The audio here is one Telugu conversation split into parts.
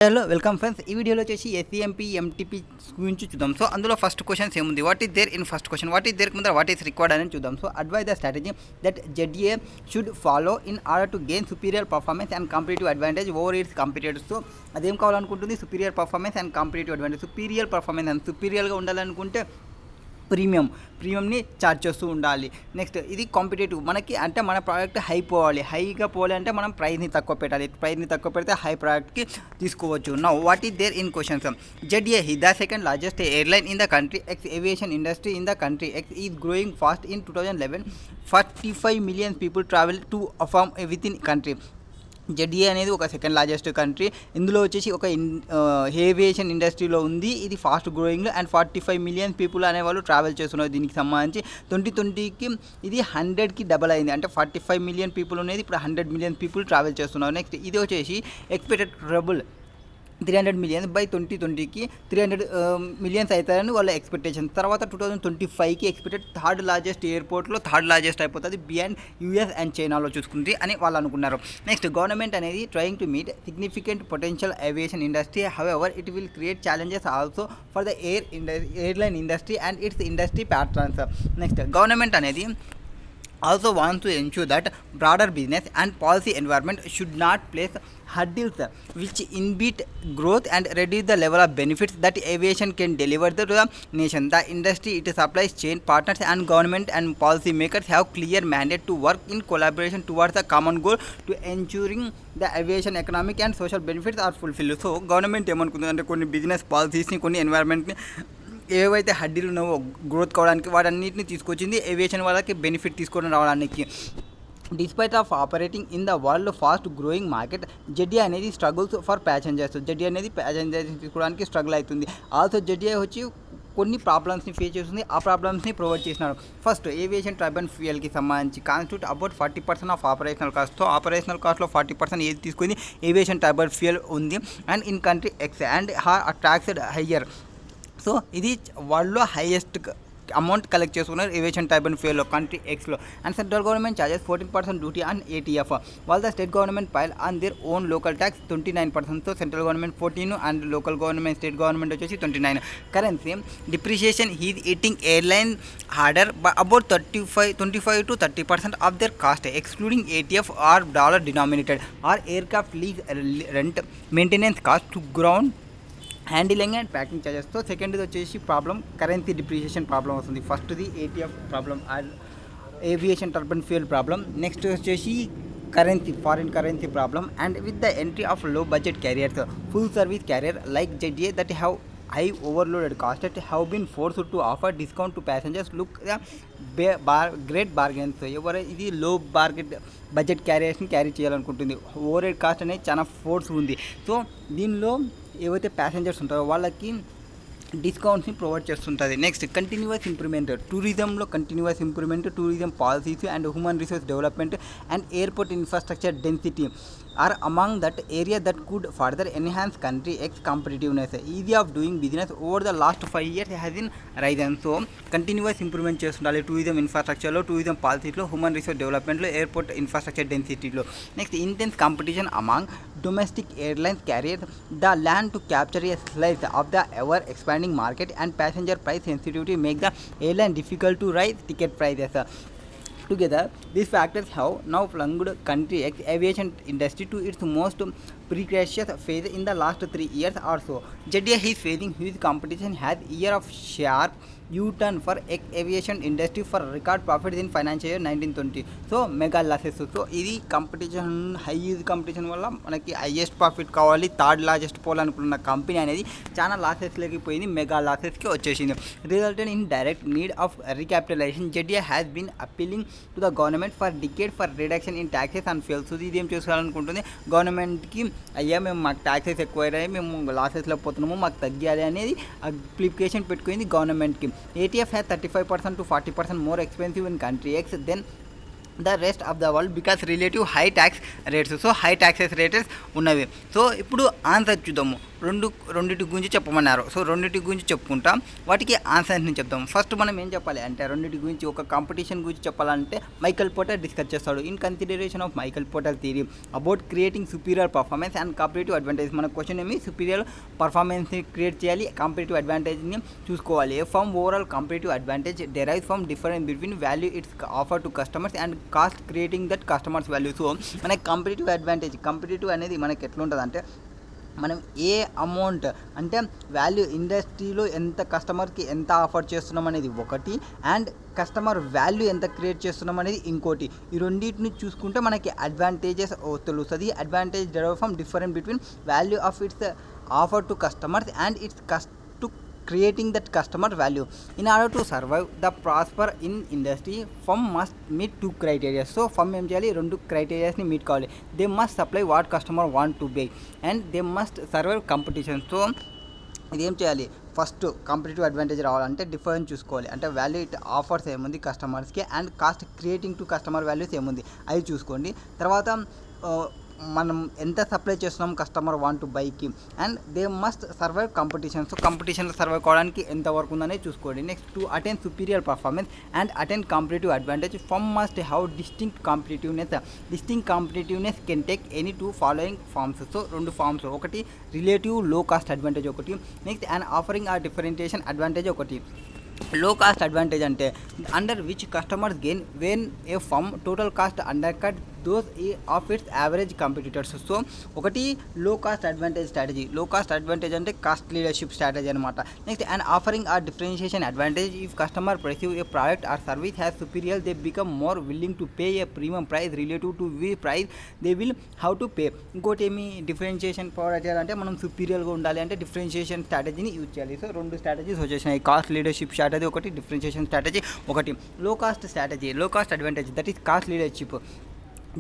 Hello welcome friends. ఈ వీడియోలో వచ్చేసి SCMPE MTP గురించి చూద్దాం. సో అందులో ఫస్ట్ క్వశ్చన్స్ ఏముంది, what is there in first question, what is there ముందర వాట్ ఈస్ రిక్వైర్డ్ అని చూద్దాం. So advise the strategy that ZA should follow in order to gain superior performance and competitive advantage over its competitors. So అదేం కావాలనుకుంటుంది, superior performance and competitive advantage. Superior performance and సుపీరియర్గా ఉండాలనుకుంటే ప్రీమియంని ఛార్జ్ చేస్తూ ఉండాలి. నెక్స్ట్ ఇది కాంపిటేటివ్, మనకి అంటే మన ప్రోడక్ట్ హైగా పోవాలి అంటే మనం ప్రైస్ని తక్కువ పెట్టాలి. ప్రైస్ని తక్కువ పెడితే హై ప్రోడక్ట్కి తీసుకోవచ్చు. Now what is there in questions. ZA is the second largest airline in the country. Aviation industry in the country is growing fast. In 2011 45 million people travel to from within country. ZA అనేది ఒక సెకండ్ లార్జెస్ట్ కంట్రీ. ఇందులో వచ్చేసి ఒక ఏవియేషన్ ఇండస్ట్రీలో ఉంది. ఇది ఫాస్ట్ గ్రోయింగ్లో అండ్ 45 మిలియన్ పీపుల్ అనేవాళ్ళు ట్రావెల్ చేస్తున్నారు. దీనికి సంబంధించి 2020కి ఇది 100కి డబల్ అయింది. అంటే 45 మిలియన్ పీపుల్ అనేది ఇప్పుడు 100 మిలియన్ పీపుల్ ట్రావెల్ చేస్తున్నారు. నెక్స్ట్ ఇది వచ్చేసి ఎక్స్పెక్టెడ్ ట్రబుల్ 300 మిలియన్స్ బై 2020కి 300 మిలియన్స్ అవుతారని వాళ్ళ ఎక్స్పెక్టేషన్. తర్వాత 2025కి ఎక్స్పెక్టెడ్ థర్డ్ లార్జెస్ట్ ఎయిర్పోర్ట్లో థర్డ్ లార్జెస్ట్ అయిపోతుంది బియాండ్ US అండ్ చైనాలో చూసుకుంది అని వాళ్ళు అనుకున్నారు. నెక్స్ట్ గవర్నమెంట్ అనేది trying to meet significant potential aviation industry. However it will create challenges also for the airline industry and its industry patrons. Next government అనేది also wants to ensure that broader business and policy environment should not place hurdles which inhibit growth and reduce the level of benefits that aviation can deliver to the nation. The industry, its supply chain partners and government and policy makers have clear mandate to work in collaboration towards a common goal to ensuring the aviation economic and social benefits are fulfilled. So government ఏమనుకుంటుందంటే కొన్ని బిజినెస్ పాలసీస్ని, కొన్ని ఎన్వైర్న్మెంట్ని ఏవైతే హడ్డీలు ఉన్నావో గ్రోత్ కావడానికి వాటన్నిటిని తీసుకొచ్చింది ఏవియేషన్ వాళ్ళకి బెనిఫిట్ తీసుకొని రావడానికి. Despite of operating in the world fast growing market, ZA అనేది స్ట్రగుల్స్ ఫర్ ప్యాసెంజర్స్. ZA అనేది ప్యాసెంజర్స్ తీసుకోవడానికి స్ట్రగుల్ అవుతుంది. ఆల్సో ZA వచ్చి కొన్ని ప్రాబ్లమ్స్ని ఫేస్ చేస్తుంది. ఆ ప్రాబ్లమ్స్ని ప్రొవైడ్ చేసినారు. ఫస్ట్ ఏవియేషన్ టర్బైన్ ఫ్యూయల్కి సంబంధించి constitute about 40% of operational cost. So operational కాస్ట్లో 40% ఏది తీసుకుంది, ఏవియేషన్ టర్బైన్ ఫ్యూయల్ ఉంది. And in country X and taxed higher. So ఇది వరల్డ్లో హైయెస్ట్ అమౌంట్ కలెక్ట్ చేసుకున్నారు ఏవియేషన్ టర్బైన్ ఫ్యూయల్లో కంట్రీ Xలో. And central government charges 14% duty on ATF, while the state government pile on their own local tax 29%. So central government 14 and local government state government వచ్చేసి 29. Currency depreciation is eating airline harder by about 25 to 30% of their cost excluding ATF are dollar denominated or aircraft lease rent maintenance cost to ground handling and packing charges. So సెకండ్ది వచ్చేసి ప్రాబ్లం కరెన్సీ డిప్రిషియేషన్ ప్రాబ్లం వస్తుంది. ఫస్ట్ది ATF problem, aviation turbine fuel problem. Next వచ్చేసి currency, foreign currency problem. And with the entry of లో budget carriers, full service carrier like ZA that have high overloaded cost that have been forced to offer discount to passengers look great bargains. ఎవరు ఇది లో బడ్జెట్ క్యారియర్స్ని క్యారీ చేయాలనుకుంటుంది. ఓవర్ హెడ్ కాస్ట్ అనేది చాలా ఫోర్స్ ఉంది. సో దీనిలో ఏవైతే ప్యాసింజర్స్ ఉంటారో వాళ్ళకి డిస్కౌంట్స్ని ప్రొవైడ్ చేస్తుంటుంది. నెక్స్ట్ కంటిన్యూస్ ఇంప్రూవ్మెంట్, టూరిజంలో continuous improvement, tourism policies and human resource development and airport infrastructure density are among that area that could further enhance country X competitiveness. Ease of doing business over the last 5 years has been risen. So continuous improvement చేస్తుండాలి టూరిజం ఇన్ఫ్రాస్ట్రక్చర్లో, టూరిజం పాలసీలో, హ్యూమన్ రిసోర్స్ డెవలప్మెంట్లో, ఎయిర్పోర్ట్ ఇన్ఫ్రాస్ట్రక్చర్ డెన్సిటీలో. Next intense competition among domestic airlines carriers, the land to capture a slice of the ever expanding market and passenger price sensitivity make the airline difficult to raise ticket prices. Together, these factors have now plunged country X aviation industry to its most precarious phase in the last 3 years or so. ZA is facing huge competition, has year of sharp U-turn for aviation industry for record profits in financial year 1920. So mega losses. So ఇది కాంపిటీషన్, హైయెస్ట్ కాంపిటీషన్ వల్ల మనకి హైయెస్ట్ ప్రాఫిట్ కావాలి, థర్డ్ లార్జెస్ట్ పోవాలనుకున్న కంపెనీ అనేది చాలా లాసెస్లోకి పోయింది, మెగా లాసెస్కి వచ్చేసింది. Resulted in direct need of recapitalisation. ZA has been appealing to the government for decade for reduction in taxes and fuel. So ఇది ఏం చేసుకోవాలనుకుంటుంది గవర్నమెంట్కి, అయ్యా మేము మాకు ట్యాక్సెస్ ఎక్కువయ్యాయి, మేము లాసెస్లో పోతున్నాము, మాకు తగ్గాలి అనేది అప్లికేషన్ పెట్టుకుంది గవర్నమెంట్కి. ATF has 35% to 40% more expensive in country X than the rest of the world because relative high tax rates. So high taxes rates ఉన్నవి. సో ఇప్పుడు ఆన్సర్ చూద్దాము. రెండిటి గురించి చెప్పమన్నారు. సో రెండిటి గురించి చెప్పుకుంటా వాటికి ఆన్సర్స్ని చెప్తాం. ఫస్ట్ మనం ఏం చెప్పాలి అంటే రెండిటి గురించి ఒక కాంపిటీషన్ గురించి చెప్పాలంటే మైకల్ పోర్టర్ డిస్కస్ చేస్తాడు. In consideration of Michael Porter theory about creating superior performance and competitive advantage. మన క్వశ్చన్ ఏమి సుపీరియర్ పర్ఫార్మెన్స్ని క్రియేట్ చేయాలి, కాంపిటేటివ్ అడ్వాంటేజ్ని చూసుకోవాలి. A firm overall competitive advantage derives from difference between value its offer to customers and cost creating that customers value. So మనకి కాంపిటేటివ్ అనేది మనకి ఎట్లా ఉంటుంది అంటే మనం ఏ అమౌంట్ అంటే వాల్యూ ఇండస్ట్రీలో ఎంత కస్టమర్కి ఎంత ఆఫర్ చేస్తున్నాం అనేది ఒకటి, అండ్ కస్టమర్ వాల్యూ ఎంత క్రియేట్ చేస్తున్నాం అనేది ఇంకోటి. ఈ రెండింటిని చూసుకుంటే మనకి అడ్వాంటేజెస్ తెలుస్తుంది. Advantage derive from difference between value of it's offer to customers and it's creating that customer value. In order to survive the prosper in industry, firm must meet two criteria. So firm ఏం చేయాలి, రెండు క్రైటీరియాస్ని మీట్ కావాలి. They must supply what customer want to buy and they must survive competition. So ఇది ఏం చేయాలి, ఫస్ట్ కాంపిటేటివ్ అడ్వాంటేజ్ రావాలంటే డిఫరెన్స్ చూసుకోవాలి. అంటే వాల్యూ ఇట్ ఆఫర్స్ ఏముంది కస్టమర్స్కి and cost creating to customer values ఏముంది అవి చూసుకోండి. తర్వాత మనం ఎంత సప్లై చేస్తున్నాం కస్టమర్ వాంట్ టు బైకి and they must survive competition. So కాంపిటీషన్లో సర్వైవ్ కావడానికి ఎంత వరకు ఉందనేది చూసుకోండి. Next to attain superior performance and attain competitive advantage firm must have distinct competitiveness can take any two following forms. So రెండు ఫార్మ్స్, ఒకటి రిలేటివ్ లో కాస్ట్ అడ్వాంటేజ్ ఒకటి, next and offering a differentiation advantage ఒకటి. లో కాస్ట్ అడ్వాంటేజ్ అంటే under which customers gain when a firm total cost undercut those of its average competitors. So ఒకటి low cost advantage strategy. Low cost advantage అంటే కాస్ట్ లీడర్షిప్ స్ట్రాటజీ అనమాట. Next and offering are differentiation advantage if customer perceive a product or service has superior they become more willing to pay a premium price relative to we price they will how to pay. ఇంకోటి ఏమి డిఫరెన్షియేషన్ ప్రొవైడ్ చేయాలంటే మనం సుపీరియర్గా ఉండాలి అంటే డిఫరెన్షియేషన్ స్ట్రాటజీని యూజ్ చేయాలి. సో రెండు స్ట్రాటజీస్ వచ్చేసినాయి, కాస్ట్ లీడర్షిప్ స్ట్రాటజీ ఒకటి, డిఫరెన్షియేషన్ స్ట్రాటజీ ఒకటి. Low cost strategy, low cost advantage that is cost leadership.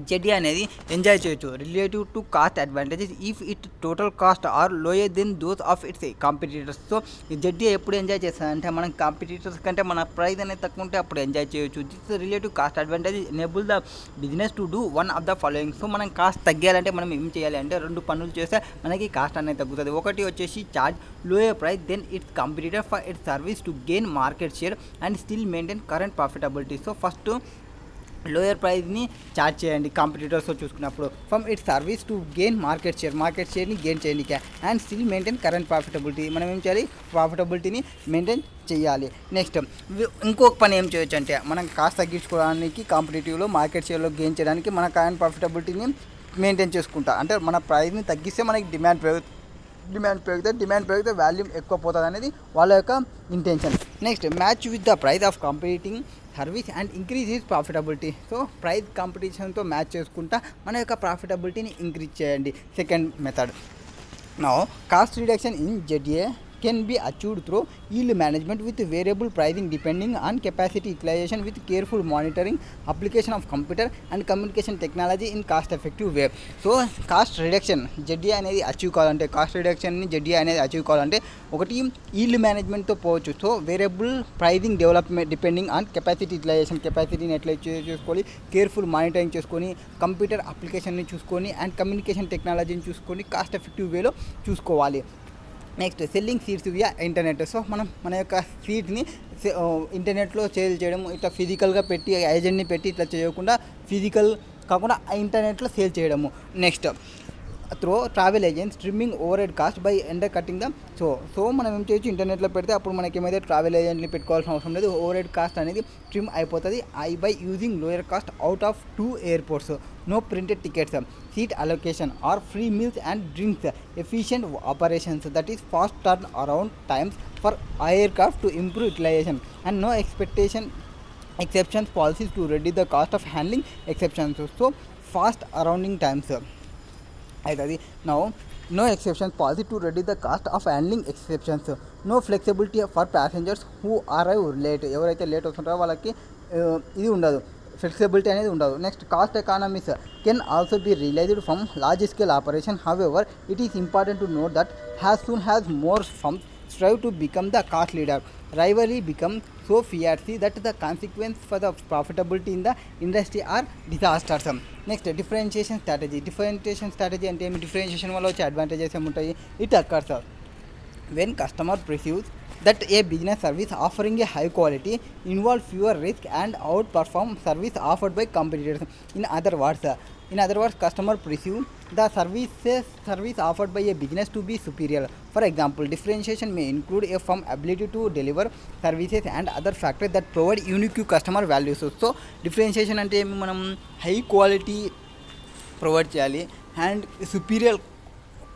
ZD అనేది ఎంజాయ్ చేయొచ్చు relative to cost advantages if it total cost are lower than those of its competitors. So ZD ఎప్పుడు ఎంజాయ్ చేస్తారంటే మన కాంపిటీటర్స్ కంటే మన ప్రైస్ అనేది తక్కువ ఉంటే అప్పుడు ఎంజాయ్ చేయొచ్చు. This relative cost advantage enable the business to do one of the following. So మనం కాస్ట్ తగ్గాలంటే మనం ఏం చేయాలి అంటే రెండు పనులు చేస్తే మనకి కాస్ట్ అనేది తగ్గుతుంది. ఒకటి వచ్చేసి charge lower price then its competitor for its service to gain market share and still maintain current profitability. So first lower ప్రైస్ని ఛార్జ్ చేయండి కాంపిటీటర్స్తో చూసుకున్నప్పుడు from its service to gain market షేర్ని గెయిన్ చేయండి and still maintain current profitability. మనం ఏం చేయాలి, ప్రాఫిటబిలిటీని మెయింటైన్ చేయాలి. నెక్స్ట్ ఇంకొక పని ఏం చేయొచ్చు అంటే మనం కాస్ట్ తగ్గించుకోవడానికి కాంపిటేటివ్లో మార్కెట్ షేర్లో గెయిన్ చేయడానికి మన కరెంట్ ప్రాఫిటబిలిటీని మెయింటైన్ చేసుకుంటా. అంటే మన ప్రైస్ని తగ్గిస్తే మనకి డిమాండ్ పెరిగితే వాల్యూమ్ ఎక్కువ పోతుంది అనేది వాళ్ళ యొక్క intention. Next match with the price of competing service and increase his profitability. So price కాంపిటీషన్తో మ్యాచ్ చేసుకుంటా మన యొక్క ప్రాఫిటబిలిటీని ఇంక్రీజ్ చేయండి. Second method. Now cost reduction in Z A can be achieved through yield management with variable pricing depending on capacity utilization with careful monitoring, application of computer and communication technology in cost effective way. So cost reduction ZDI అనేది అచీవ్ కావాలంటే ZDI అనేది అచీవ్ కావాలంటే ఒకటి yield management తో పోవచ్చు. So variable pricing development depending on capacity utilization, కెపాసిటీని ఎట్లా చేసుకోవాలి, కేర్ఫుల్ మానిటరింగ్ చేసుకొని, కంప్యూటర్ అప్లికేషన్ని చూసుకొని అండ్ కమ్యూనికేషన్ టెక్నాలజీని చూసుకొని కాస్ట్ ఎఫెక్టివ్ వేలో చూసుకోవాలి. Next selling seats via internet. So మనం మన యొక్క సీట్ని ఇంటర్నెట్లో సేల్ చేయడం, ఇట్లా ఫిజికల్గా పెట్టి ఏజెంట్ని పెట్టి ఇట్లా చేయకుండా ఫిజికల్ కాకుండా ఇంటర్నెట్లో సేల్ చేయడము. Next throw travel agents trimming over head cost by Ender cutting the. So మనం ఏం చేయొచ్చు, ఇంటర్నెట్లో పెడితే అప్పుడు మనకి ఏమైతే ట్రావెల్ ఏజెంట్ని పెట్టుకోవాల్సిన అవసరం లేదు, ఓవర్ హెడ్ కాస్ట్ అనేది ట్రిమ్ అయిపోతుంది. By using lower cost out of 2 airports, no printed tickets, seat allocation or free meals and drinks, efficient operations that is fast turn around times for aircraft to improve utilisation and no exceptions policies to reduce the cost of handling exceptions. So fast surrounding times అవుతుంది. Now no exceptions policy to reduce the cost of handling exceptions, no flexibility for passengers who arrive late. ఎవరైతే లేట్ వస్తుంటారో వాళ్ళకి ఇది ఉండదు, ఫ్లెక్సిబిలిటీ అనేది ఉండదు. Next cost economies can also be realised from large scale operation. However it is important to note that has soon has more firms strive to become the cost leader. Rivalry becomes so fierce that the consequence for the profitability in the industry are disasters. Next, differentiation strategy. Differentiation strategy and differentiation వల్ల వచ్చే advantages ఏముంటాయి? It occurs when customer perceives that a business service offering a high quality involves fewer risk and outperform service offered by competitors. In other words, customer perceive the service offered by a business to be superior. For example, differentiation may include a firm ability to deliver services and other factors that provide unique customer values. So differentiation అంటే మనం హై క్వాలిటీ ప్రొవైడ్ చేయాలి అండ్ సుపీరియర్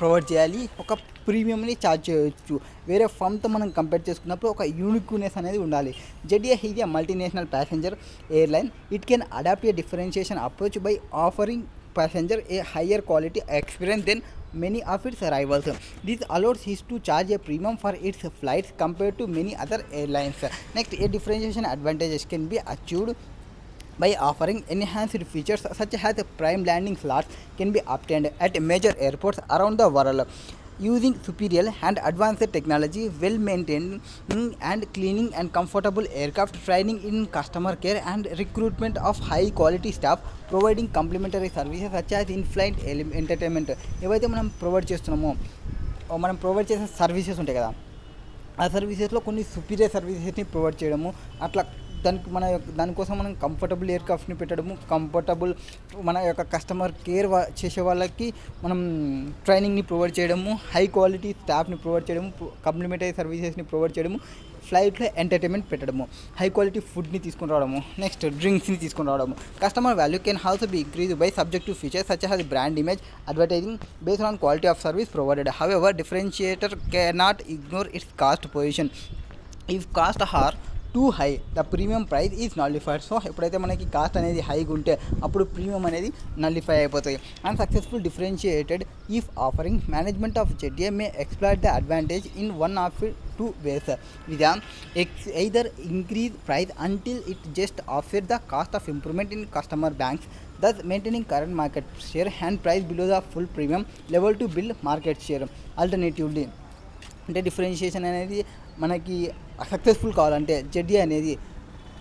ప్రొవైడ్ చేయాలి, ఒక ప్రీమియంని ఛార్జ్ చేయవచ్చు. వేరే ఫర్మ్తో మనం కంపేర్ చేసుకున్నప్పుడు ఒక యూనిక్నెస్ అనేది ఉండాలి. ZA is a multinational passenger airline. It can adapt a differentiation approach by offering passenger a higher quality experience than many of its rivals. This allows it to charge a premium for its flights compared to many other airlines. Next, a differentiation advantages can be achieved by offering enhanced features such as prime landing slots can be obtained at major airports around the world. Using superior and advanced technology, well maintained and cleaning and comfortable aircraft, training in customer care and recruitment of high quality staff, providing complementary services such as in-flight entertainment. ఏవైతే మనం ప్రొవైడ్ చేసే సర్వీసెస్ ఉంటాయి కదా, ఆ సర్వీసెస్లో కొన్ని సుపీరియర్ సర్వీసెస్ని ప్రొవైడ్ చేయడము, అట్లా దానికోసం మనం కంఫర్టబుల్ ఎయిర్క్రాఫ్ట్ని పెట్టడము, కంఫర్టబుల్ మన యొక్క కస్టమర్ కేర్ చేసే వాళ్ళకి మనం ట్రైనింగ్ని ప్రొవైడ్ చేయడము, హై క్వాలిటీ స్టాఫ్ని ప్రొవైడ్ చేయడము, కాంప్లిమెంటరీ సర్వీసెస్ని ప్రొవైడ్ చేయడము, ఫ్లైట్లో ఎంటర్టైన్మెంట్ పెట్టడము, హై క్వాలిటీ ఫుడ్ని తీసుకొని రావడము, నెక్స్ట్ డ్రింక్స్ని తీసుకొని రావడము. Customer value can also be increase by subject to features such as brand image advertising based on quality of service provided. However, differentiator cannot ignore its cost position. If costs are two high, the premium price is nullified. So ఎప్పుడైతే మనకి కాస్ట్ అనేది హైగా ఉంటే అప్పుడు ప్రీమియం అనేది నల్లిఫై అయిపోతాయి. And successful differentiated if offering management of ZA May exploit the advantage in one of two ways. Either increase price until it just offset the cost of improvement in customer banks, thus maintaining current market share and price below the full premium level to build market share. Alternatively, అంటే డిఫరెన్షియేషన్ అనేది మనకి సక్సెస్ఫుల్ కావాలంటే జెడ్ఏ అనేది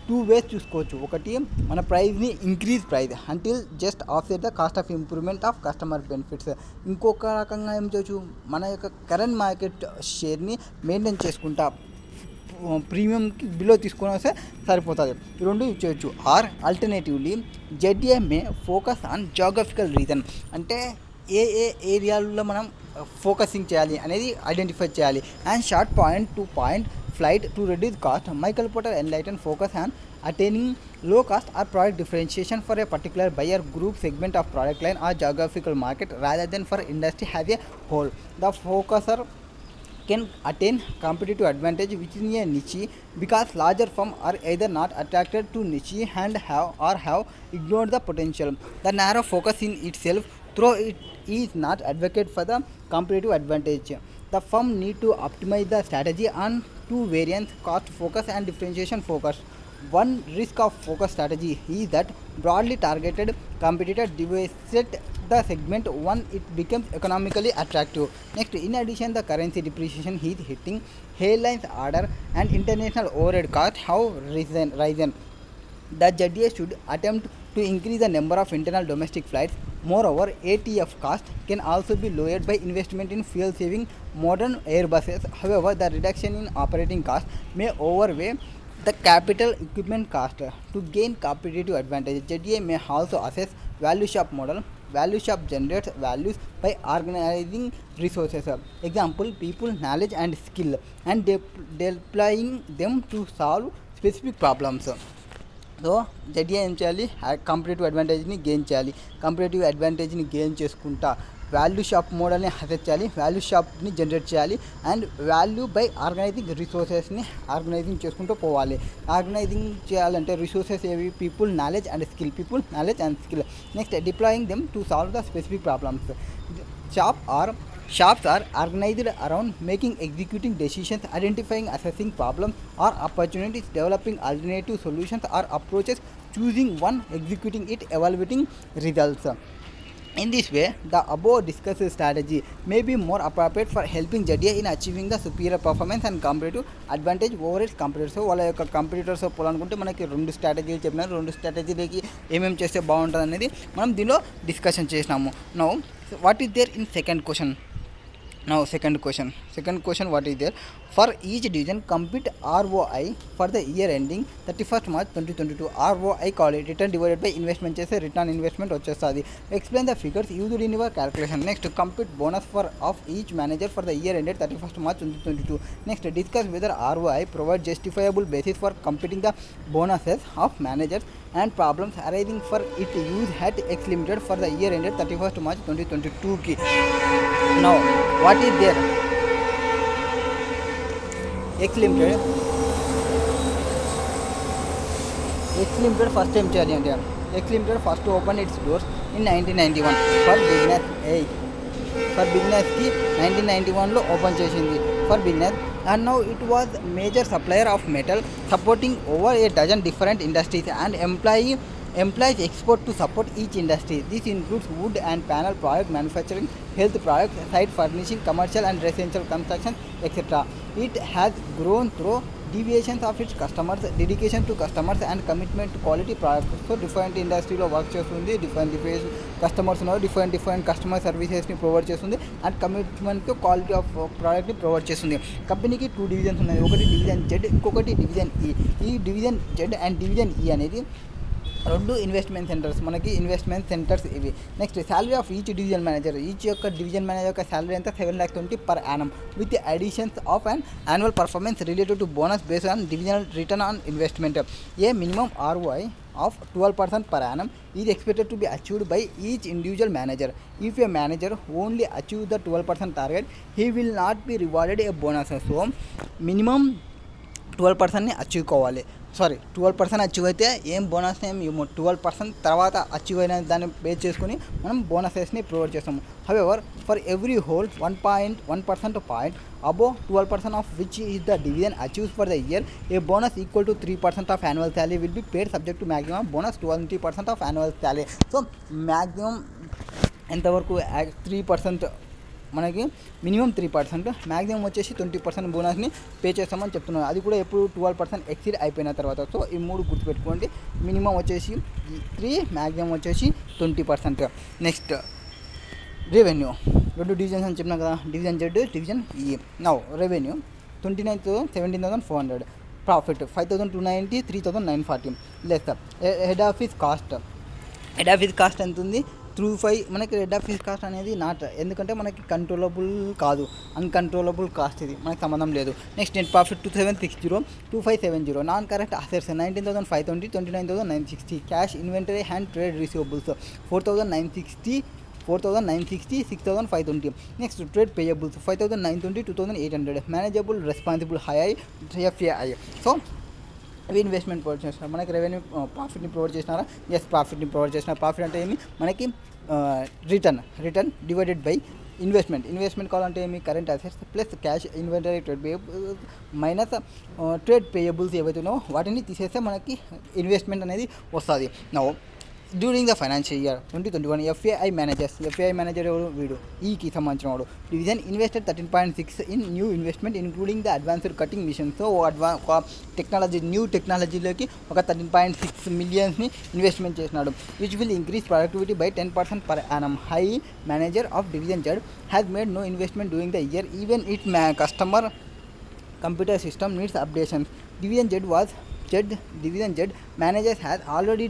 టూ వేస్ చూసుకోవచ్చు. ఒకటి, మన ప్రైస్ని increase price until just offset the cost of improvement of customer benefits. ఇంకొక రకంగా ఏం చేయొచ్చు, మన యొక్క కరెంట్ మార్కెట్ షేర్ని మెయింటైన్ చేసుకుంటా ప్రీమియంకి బిలో తీసుకొని వస్తే సరిపోతుంది. ఈ రెండు చేయొచ్చు. Or alternatively ZA may focus on geographical region, అంటే ఏ ఏరియాల్లో మనం ఫోకసింగ్ చేయాలి అనేది ఐడెంటిఫై చేయాలి. And short point to point flight to reduce cost. Michael Porter enlightened focus on attaining low cost or product differentiation for a particular buyer group, segment of product line or geographical market rather than for industry as a whole. The focuser can attain competitive advantage within a niche because larger firms are either not attracted to niche and have ignored the potential. The narrow focus in itself, though it is not advocate for the competitive advantage. The firm need to optimize the strategy on two variants, cost focus and differentiation focus. One risk of focus strategy is that broadly targeted competitors divest the segment once it becomes economically attractive. Next, in addition, the currency depreciation is hitting airlines order and international overhead costs have risen. The JDA should attempt to increase the number of internal domestic flights. Moreover, ATF cost can also be lowered by investment in fuel-saving modern Airbuses. However, the reduction in operating cost may outweigh the capital equipment cost. To gain competitive advantage, JDA may also assess value shop model. Value shop generates values by organizing resources, example people, knowledge and skill, and deploying them to solve specific problems. So Z A ఏం చేయాలి, కాంపిటేటివ్ అడ్వాంటేజ్ని గెయిన్ చేయాలి. కాంపిటేటివ్ అడ్వాంటేజ్ని గెయిన్ చేసుకుంటా వాల్యూ షాప్ మోడల్ని అసెస్ చేయాలి, వాల్యూ షాప్ని జనరేట్ చేయాలి, అండ్ వాల్యూ బై ఆర్గనైజింగ్ రిసోర్సెస్ని ఆర్గనైజింగ్ చేసుకుంటూ పోవాలి. ఆర్గనైజింగ్ చేయాలంటే రిసోర్సెస్ ఏవి, people, knowledge and skill. People, knowledge and skill. Next, deploying them to solve the specific problems. Shops are organized around making executing decisions, identifying assessing problems or opportunities, developing alternative solutions or approaches, choosing one, executing it, evaluating results. In this way, the above discussed strategy may be more appropriate for helping JDA in achieving the superior performance and competitive advantage over its competitors. So వాళ్ళ యొక్క కంపెటిటర్స్ పోవాలనుకుంటే మనకి 2 స్ట్రాటజీలు చెప్పినారు. 2 స్ట్రాటజీలకి ఏమేమి చేస్తే బాగుంటుంది అనేది మనం దీనిలో డిస్కషన్ చేసినాము. Now what is there in second question? Now second question, what is there? For each division compute ROI for the year ending 31st March 2022. ROI call it return divided by investment చేస్తే return on investment వచ్చేస్తుంది. Explain the figures used in your calculation. Next, compute bonus for of each manager for the year ended 31st March 2022. Next, discuss whether ROI provides justifiable basis for computing the bonuses of managers and problems arising for its use at X Limited for the year ended 31st March 2022 ki. Now what is there? X Limited first time చేయాలి అంటే X Limited first opened its doors in 1991 for business కి 1991 లో ఓపెన్ చేసింది for business, and now it was major supplier of metal supporting over a dozen different industries and employs export to support each industry. This includes wood and panel product manufacturing, health products, site furnishing, commercial and residential construction, etc. It has grown through deviations of its customers, dedication to customers and commitment to quality products. So different industry lo work చేస్తుంది, different customers ఉన్నారు, different customer services ని ప్రొవైడ్ చేస్తుంది and commitment to quality of product ని ప్రొవైడ్ చేస్తుంది. కంపెనీకి 2 డివిజన్స్ ఉన్నాయి, ఒకటి డివిజన్ జెడ్, ఇంకొకటి డివిజన్ ఈ. ఈ డివిజన్ జెడ్ అండ్ డివిజన్ ఈ అనేది 2 ఇన్వెస్ట్మెంట్ సెంటర్స్, మనకి ఇన్వెస్ట్మెంట్ సెంటర్స్ ఇవి. Next, salary of each division manager, each యొక్క డివిజన్ మేనేజర్ యొక్క శాలరీ ఎంత 7,20,000 per annum with additions of an annual performance related to bonus based on divisional return on investment. A minimum ROI of 12% per annum is expected to be achieved by each individual manager. If a manager only achieves the 12% target, he will not be rewarded a bonus. So minimum 12%ని అచీవ్ కావాలి. 12% అచీవ్ అయితే ఏం బోనస్ ఏమి 12% తర్వాత అచీవ్ అయిన దాన్ని బేస్ చేసుకుని మనం బోనసెస్ని ప్రొవైడ్ చేస్తాము. However for every whole 1% point above 12% of which is the division achieves for the year, a bonus equal to 3% of annual salary will be paid subject to maximum bonus 20% of annual salary. So maximum ఎంతవరకు 3%, మనకి మినిమం 3%, మ్యాక్సిమం వచ్చేసి 20% బోనస్ని పే చేస్తామని చెప్తున్నాను. అది కూడా ఎప్పుడు 12% ఎక్సీడ్ అయిపోయిన తర్వాత. సో ఈ 3 గుర్తుపెట్టుకోండి. మినిమం వచ్చేసి 3, మ్యాక్సిమం వచ్చేసి 20%. నెక్స్ట్, రెవెన్యూ 2 డివిజన్స్ అని చెప్పినా కదా, డివిజన్ జెడ్, డివిజన్ ఈ. Now revenue 17,400, profit 5,290, 3,940 less head office cost. Head office cost ఎంత ఉంది? 2,500. మనకి హెడ్ ఆఫీస్ కాస్ట్ అనేది నాట్, ఎందుకంటే మనకి కంట్రోలబుల్ కాదు, అన్కంట్రోలబుల్ కాస్ట్, ఇది మనకి సంబంధం లేదు. Next, net profit 2760, 2570. Non current assets 19,520, 29,960. Cash, inventory and trade receivables 4,960, 6,520. Next, trade payables 5,920, 2,800. Manageable, responsible, high, FAI. So అవి ఇన్వెస్ట్మెంట్ ప్రొవైడ్ చేస్తున్నారు. మనకి రెవెన్యూ ప్రాఫిట్ని ప్రొవైడ్ చేసినారా? ఎస్, ప్రాఫిట్ని ప్రొవైడ్ చేసినారు. ప్రాఫిట్ అంటే ఏమి? మనకి రిటర్న్ డివైడెడ్ బై ఇన్వెస్ట్మెంట్ కావాలంటే ఏమి? Current assets plus cash, inventory, trade payables minus trade payables ఏవైతే ఉన్నావో వాటిని తీసేస్తే మనకి ఇన్వెస్ట్మెంట్ అనేది వస్తుంది. Now during the financial year 2021, FAI manager ఎవరు? వీడు ఈకి సంబంధించిన వాడు. Division invested 13.6 in new investment including the advanced cutting machine. So new టెక్నాలజీలోకి ఒక 13.6 మిలియన్స్ని ఇన్వెస్ట్మెంట్ చేసినాడు. Which will increase productivity by 10% per annum. I manager of division Z has made no investment during the year even it customer computer system needs updations. Division Z managers has already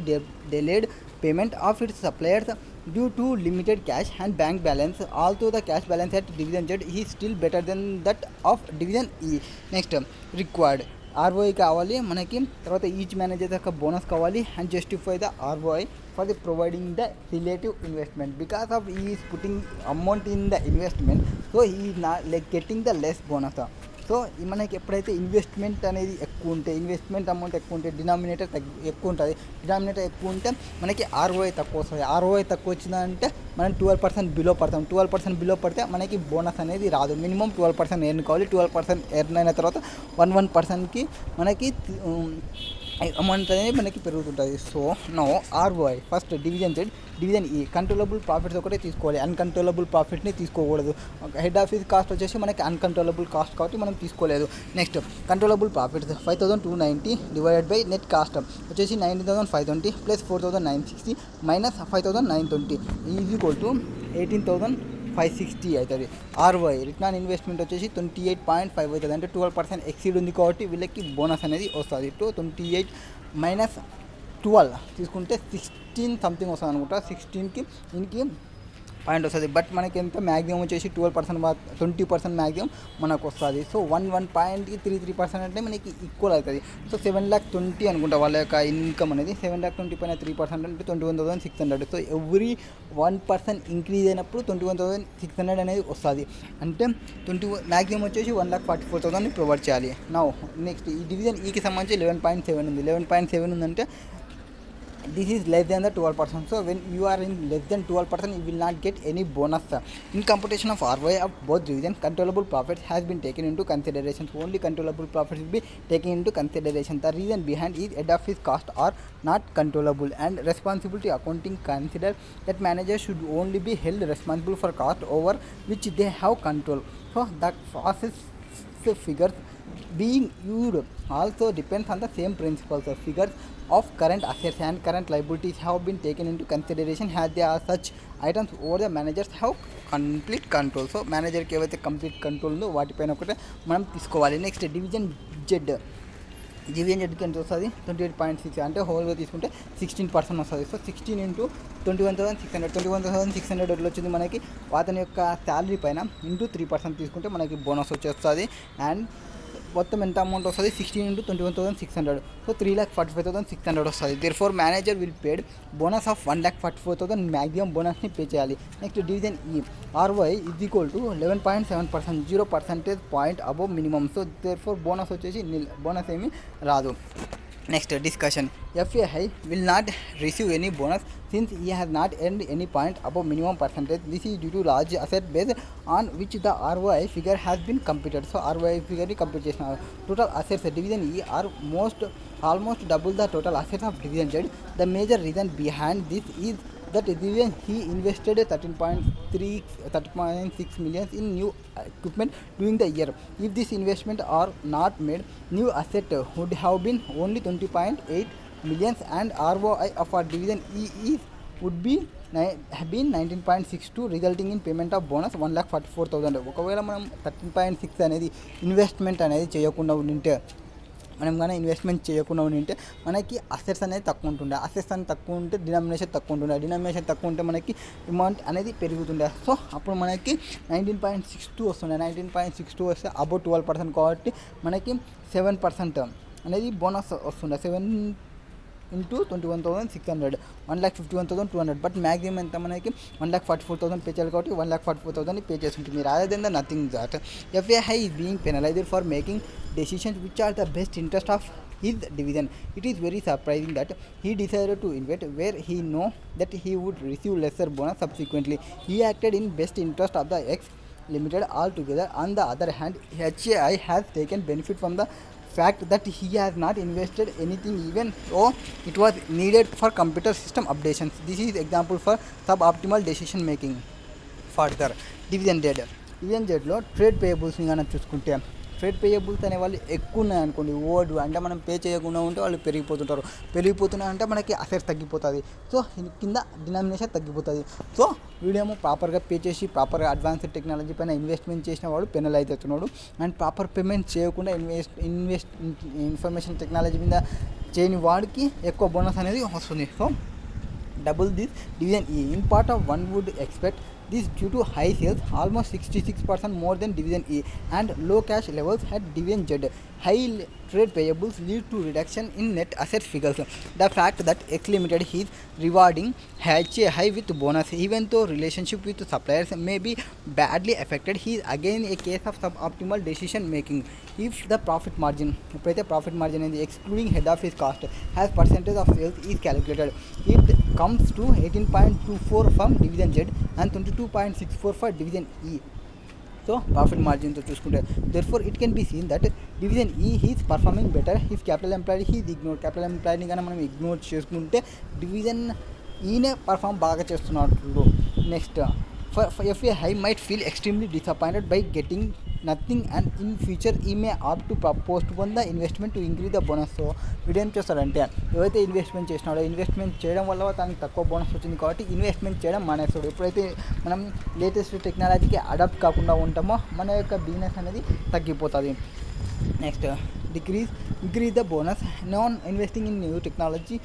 delayed payment of its suppliers due to limited cash and bank balance. Although the cash balance at Division Z is still better than that of Division E. Next, required ROI కావాలి మనకి. తర్వాత ఈచ్ మేనేజర్ యొక్క బోనస్ కావాలి and justify the ROI for the providing the relative investment. Because of he is putting amount in the investment, so he is not like getting the less bonus. So మనకి ఎప్పుడైతే ఇన్వెస్ట్మెంట్ అనేది ఎక్కువ ఉంటే, ఇన్వెస్ట్మెంట్ అమౌంట్ ఎక్కువ ఉంటే డినామినేటర్ ఎక్కువ ఉంటుంది. డినామినేటర్ ఎక్కువ ఉంటే మనకి ROI తక్కువ వస్తుంది. ROI తక్కువ వచ్చిందంటే మనం 12% బిలో పడతాం. 12% బిలో పడితే మనకి బోనస్ అనేది రాదు. మినిమం 12% ఎర్న్ కావాలి. 12% ఎర్న్ అయిన తర్వాత 1%కి మనకి అమౌంట్ అనేది మనకి పెరుగుతుంటుంది. So no ROI first division Z, division E controllable profits ఒకటే తీసుకోవాలి, అన్కంట్రోలబుల్ ప్రాఫిట్ని తీసుకోకూడదు. హెడ్ ఆఫీస్ కాస్ట్ వచ్చేసి మనకి అన్కంట్రోలబుల్ కాస్ట్ కాబట్టి మనం తీసుకోలేదు. Next controllable profits 5290 divided by net cost వచ్చేసి 19,520 plus 4,960 minus 5,920 is equal to 18,560 అవుతుంది. ఆర్ఓఐ రిటర్న్ ఆన్ ఇన్వెస్ట్మెంట్ వచ్చేసి 28.5 అవుతుంది. అంటే 12% ఎక్సీడ్ ఉంది కాబట్టి వీళ్ళకి బోనస్ అనేది వస్తుంది. 28 మైనస్ 12 తీసుకుంటే 16 సంథింగ్ వస్తుంది అనుకుంటా. 16కి దీనికి పాయింట్ వస్తుంది. బట్ మనకి ఎంత మ్యాక్సిమం వచ్చేసి 12%, 20% మ్యాక్సిమం మనకు వస్తుంది. సో 1.33% అంటే మనకి ఈక్వల్ అవుతుంది. సో 7,20,000 అనుకుంటా వాళ్ళ యొక్క ఇన్కమ్ అనేది. 7,20,000 పైన 3% అంటే 21,600. సో ఎవ్రీ 1% ఇంక్రీజ్ అయినప్పుడు 21,600 అనేది వస్తుంది. అంటే మ్యాక్సిమం వచ్చేసి 1,44,000 ప్రొవైడ్ చేయాలి. నౌ నెక్స్ట్ ఈ డివిజన్ ఈకి సంబంధించి 11.7 ఉంది. 11.7 ఉందంటే this is less than the 12%. So when you are in less than 12%, you will not get any bonus. In computation of ROI of both division, controllable profit has been taken into consideration. So only controllable profits will be taken into consideration. The reason behind is head office cost are not controllable, and responsibility accounting consider that managers should only be held responsible for cost over which they have control. So that process figures being used also depends on the same principles. The figures of current assets and current liabilities have been taken into consideration as they are such items over the managers have complete control. So మేనేజర్కి ఏవైతే కంప్లీట్ కంట్రోల్ ఉందో వాటిపైన ఒకటే మనం తీసుకోవాలి. నెక్స్ట్ డివిజన్ జెడ్కి ఎంత వస్తుంది? 28.6 అంటే హోల్గా తీసుకుంటే 16% వస్తుంది. సో 16 ఇంటూ 21,600, 21,600 ఎట్లా వచ్చింది మనకి? అతని యొక్క శాలరీ పైన ఇంటూ 3% తీసుకుంటే మనకి బోనస్ వచ్చేస్తుంది. అండ్ మొత్తం ఎంత అమౌంట్ వస్తుంది? 16 ఇంటూ 21,600. సో 3,45,600 వస్తుంది. Therefore manager will paid bonus of 1,44,000 maximum బోనస్ని పే చేయాలి. Next division E ROI is equal to 11.7%, 0% point above minimum. So therefore bonus వచ్చేసి బోనస్ ఏమీ రాదు. Next discussion. FAI will not receive any bonus since he has not earned any point above minimum percentage. This is due to large asset base on which the ROI figure has been computed. So ROI figure ni compute chesina. Total assets division E are almost double the total assets of division Z. The major reason behind this is that division he invested 13.6 million in new equipment during the year. If this investment are not made, new asset would have been only 20.8 million and ROI of our division E would be have been 19.62, resulting in payment of bonus 1,44,000. ఒకవేళ మనం 13.6 అనేది ఇన్వెస్ట్మెంట్ అనేది చేయకుండా ఉంటే, మనం కానీ ఇన్వెస్ట్మెంట్ చేయకుండా ఉంటే మనకి అసెట్స్ అనేది తక్కువ ఉంటుండే. అసెట్స్ అనేది తక్కువ ఉంటే డినామినేషన్ తక్కువ ఉంటుండే. డినామినేషన్ తక్కువ ఉంటే మనకి అమౌంట్ అనేది పెరుగుతుండే. సో అప్పుడు మనకి 19.62 వస్తుండే. 19.62 వస్తే అబౌట్ 12% కాబట్టి మనకి 7% అనేది బోనస్ వస్తుండే. 7 ఇంటూ 21,600, 1,51,200. బట్ మ్యాక్సిమం ఎంత మనకి 1,44,000 పే చేయాలి కాబట్టి 1,44,000 పే చేసి ఉంటుంది. Rather than the nothing that. FAI is being penalized for making decisions which are the best interest of his division. It is very surprising that he decided to invest where he know that he would receive lesser bonus subsequently. He acted in best interest of the X Limited altogether. On the other hand, HAI has taken benefit from the fact that he has not invested anything even though it was needed for computer system updations. This is example for suboptimal decision making. Further, division Zలో ట్రేడ్ పేయబుల్స్ని కానీ చూసుకుంటే, ట్రేడ్ పేయబుల్స్ అనే వాళ్ళు ఎక్కువ ఉన్నాయనుకోండి, ఓడు అంటే మనం పే చేయకుండా ఉంటే వాళ్ళు పెరిగిపోతున్నారంటే మనకి అసెట్స్ తగ్గిపోతుంది. సో కింద డినామినేషన్ తగ్గిపోతుంది. సో వీడేమో ప్రాపర్గా పే చేసి ప్రాపర్గా అడ్వాన్స్డ్ టెక్నాలజీ పైన ఇన్వెస్ట్మెంట్ చేసిన వాడు పెనలైజ్ అవుతున్నాడు. అండ్ ప్రాపర్ పేమెంట్ చేయకుండా ఇన్ఫర్మేషన్ టెక్నాలజీ మీద చేయని వాడికి ఎక్కువ బోనస్ అనేది వస్తుంది. So double this division E. In part of one would expect this due to high sales, almost 66% more than division E, and low cash levels at division Z. High trade payables lead to reduction in net asset figures. The fact that X Limited is rewarding HAI with bonus even though relationship with suppliers may be badly affected, he is again a case of suboptimal decision making. If the profit margin is excluding head office cost as percentage of sales is calculated, it comes to 18.24 from division Z and 22.64 for division E. So profit మార్జిన్తో చూసుకుంటే therefore it can be seen that division E is performing better if capital employee is ignore. Capital ఎంప్లాయీని కానీ మనం ఇగ్నోర్ చేసుకుంటే డివిజన్ ఈనే పర్ఫామ్ బాగా చేస్తున్నట్లు. Next F A I might feel extremely disappointed by getting nothing and in future E may opt to post the investment to increase the bonus. So వీడేం చేస్తాడంటే ఎవరైతే ఇన్వెస్ట్మెంట్ చేసినాడో ఇన్వెస్ట్మెంట్ చేయడం వల్ల తనకి తక్కువ బోనస్ వచ్చింది కాబట్టి ఇన్వెస్ట్మెంట్ చేయడం మానేస్తాడు. ఎప్పుడైతే మనం లేటెస్ట్ టెక్నాలజీకి అడాప్ట్ కాకుండా ఉంటామో మన యొక్క బిజినెస్ అనేది తగ్గిపోతుంది. Next increase the bonus. Non-investing in new technology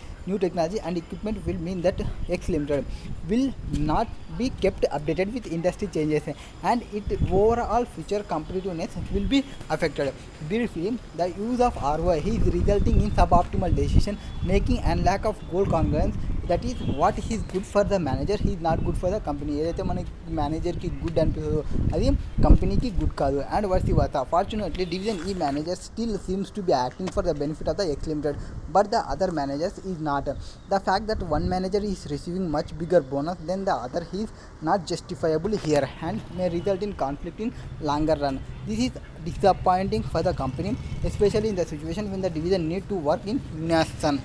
and equipment will mean that X Limited will not be kept updated with industry changes and its overall future competitiveness will be affected. Briefly, the use of ROI is resulting in suboptimal decision making and lack of goal congruence. That is what is good for the manager, he's not good for the company. ఏదైతే మనకి మేనేజర్కి గుడ్ అనిపిస్తుందో అది కంపెనీకి గుడ్ కాదు. And worse worth fortunately division E manager still seems to be acting for the benefit of the X limited but the other managers is not. The fact that one manager is receiving much bigger bonus then the other is not justifiable here and May result in conflict in longer run. This is disappointing for the company, especially in the situation when the division need to work in unison.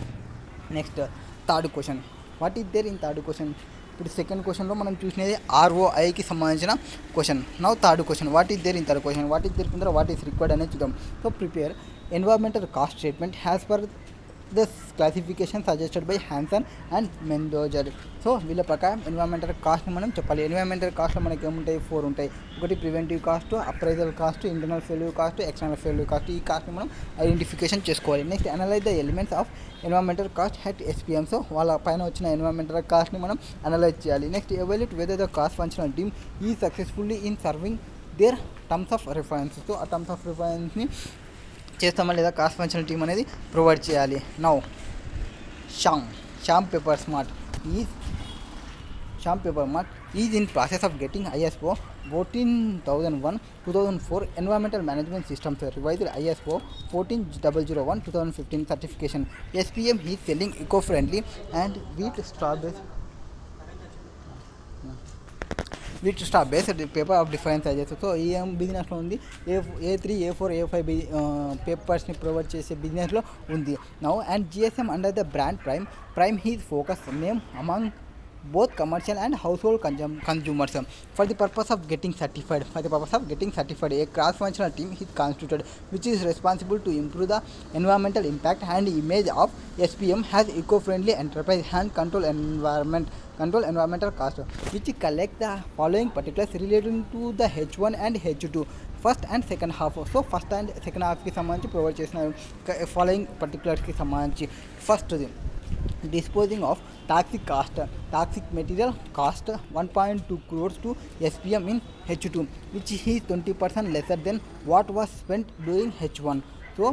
Next, third question, what is there in third question. ఇప్పుడు సెకండ్ క్వశ్చన్లో మనం చూసినది ROIకి సంబంధించిన question. Now third question, what is there in third question. What is there కింద వాట్ ఈస్ రిక్వైర్డ్ అనేది చూద్దాం. So prepare environmental cost statement has per the classification suggested by Hansen and Mendoza. సో వీళ్ళ ప్రకారం ఎన్వైర్మెంటల్ కాస్ట్ని మనం చెప్పాలి. ఎన్వైర్మెంటల్ కాస్ట్లో మనకి ఏముంటాయి, 4 ఉంటాయి. ఒకటి preventive cost, appraisal cost, internal failure cost, external failure cost. ఈ కాస్ట్ని మనం ఐడెంటిఫికేషన్ చేసుకోవాలి. Next analyze the elements of environmental cost at SPM. So వాళ్ళ పైన వచ్చిన ఎన్వైర్మెంటల్ కాస్ట్ని మనం అనలైజ్ చేయాలి. Next evaluate whether the cost functional team is successfully in serving their terms of reference. So ఆ టర్మ్స్ ఆఫ్ రిఫరెన్స్ని చేస్తామా లేదా కాస్ట్ ఫంక్షనల్ టీమ్ అనేది ప్రొవైడ్ చేయాలి. Now Shyam paper smart is in process of getting ISO 14001-2004 environmental management systems revised ISO 14001-2015 certification. SPM is selling eco friendly and wheat straw based paper of different sizes. So ఈ బిజినెస్లో ఉంది. A3, A4, A5 పేపర్స్ని ప్రొవైడ్ చేసే బిజినెస్లో ఉంది. Now and GSM under the brand prime he's focus name among both commercial and household consumers. For the purpose of getting certified, a cross-functional team is constituted which is responsible to improve the environmental impact and image of SPM as eco-friendly enterprise and control environmental cost, which collect the following particulars relating to the H1 and H2 first and second half. So first and second హాఫ్కి సంబంధించి ప్రొవైడ్ చేసిన ఫాలోయింగ్ పర్టికులర్స్కి సంబంధించి ఫస్ట్ది disposing of toxic material cost 1.2 crores to SPM in H2, which is 20% lesser than what was spent during H1. So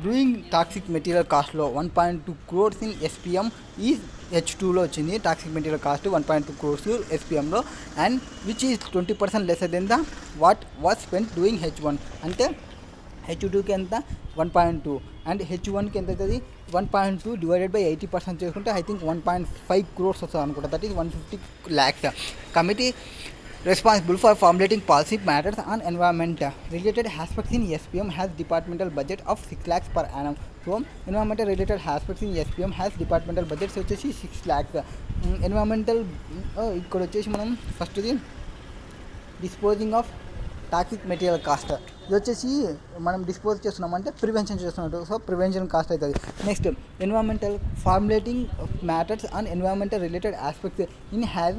doing toxic material cost లో 1.2 crores in SPM is H2లో వచ్చింది. టాక్సిక్ మెటీరియల్ కాస్ట్ 1.2 crores SPMలో and which is 20% lesser than the what was spent doing H1. అంటే H2కి ఎంత 1.2 అండ్ H1కి ఎంత అవుతుంది 1.2 డివైడెడ్ బై 80% చేసుకుంటే ఐ థింక్ 1.5 crores వస్తుంది అనుకుంటా. That is 150 lakhs. Committee responsible for formulating policy matters on environment related aspects in SPM has departmental budget of 6 lakhs per annum. So environmental related aspects in SPM has departmental budget వచ్చేసి 6 lakhs. environmental ఇక్కడ వచ్చేసి మనం ఫస్ట్ది disposing of toxic material cost. ఇది వచ్చేసి మనం డిస్పోజ్ చేస్తున్నామంటే ప్రివెన్షన్ చేస్తున్నట్టు. సో ప్రివెన్షన్ కాస్ట్ అవుతుంది. Next environmental formulating matters on environmental related aspects in have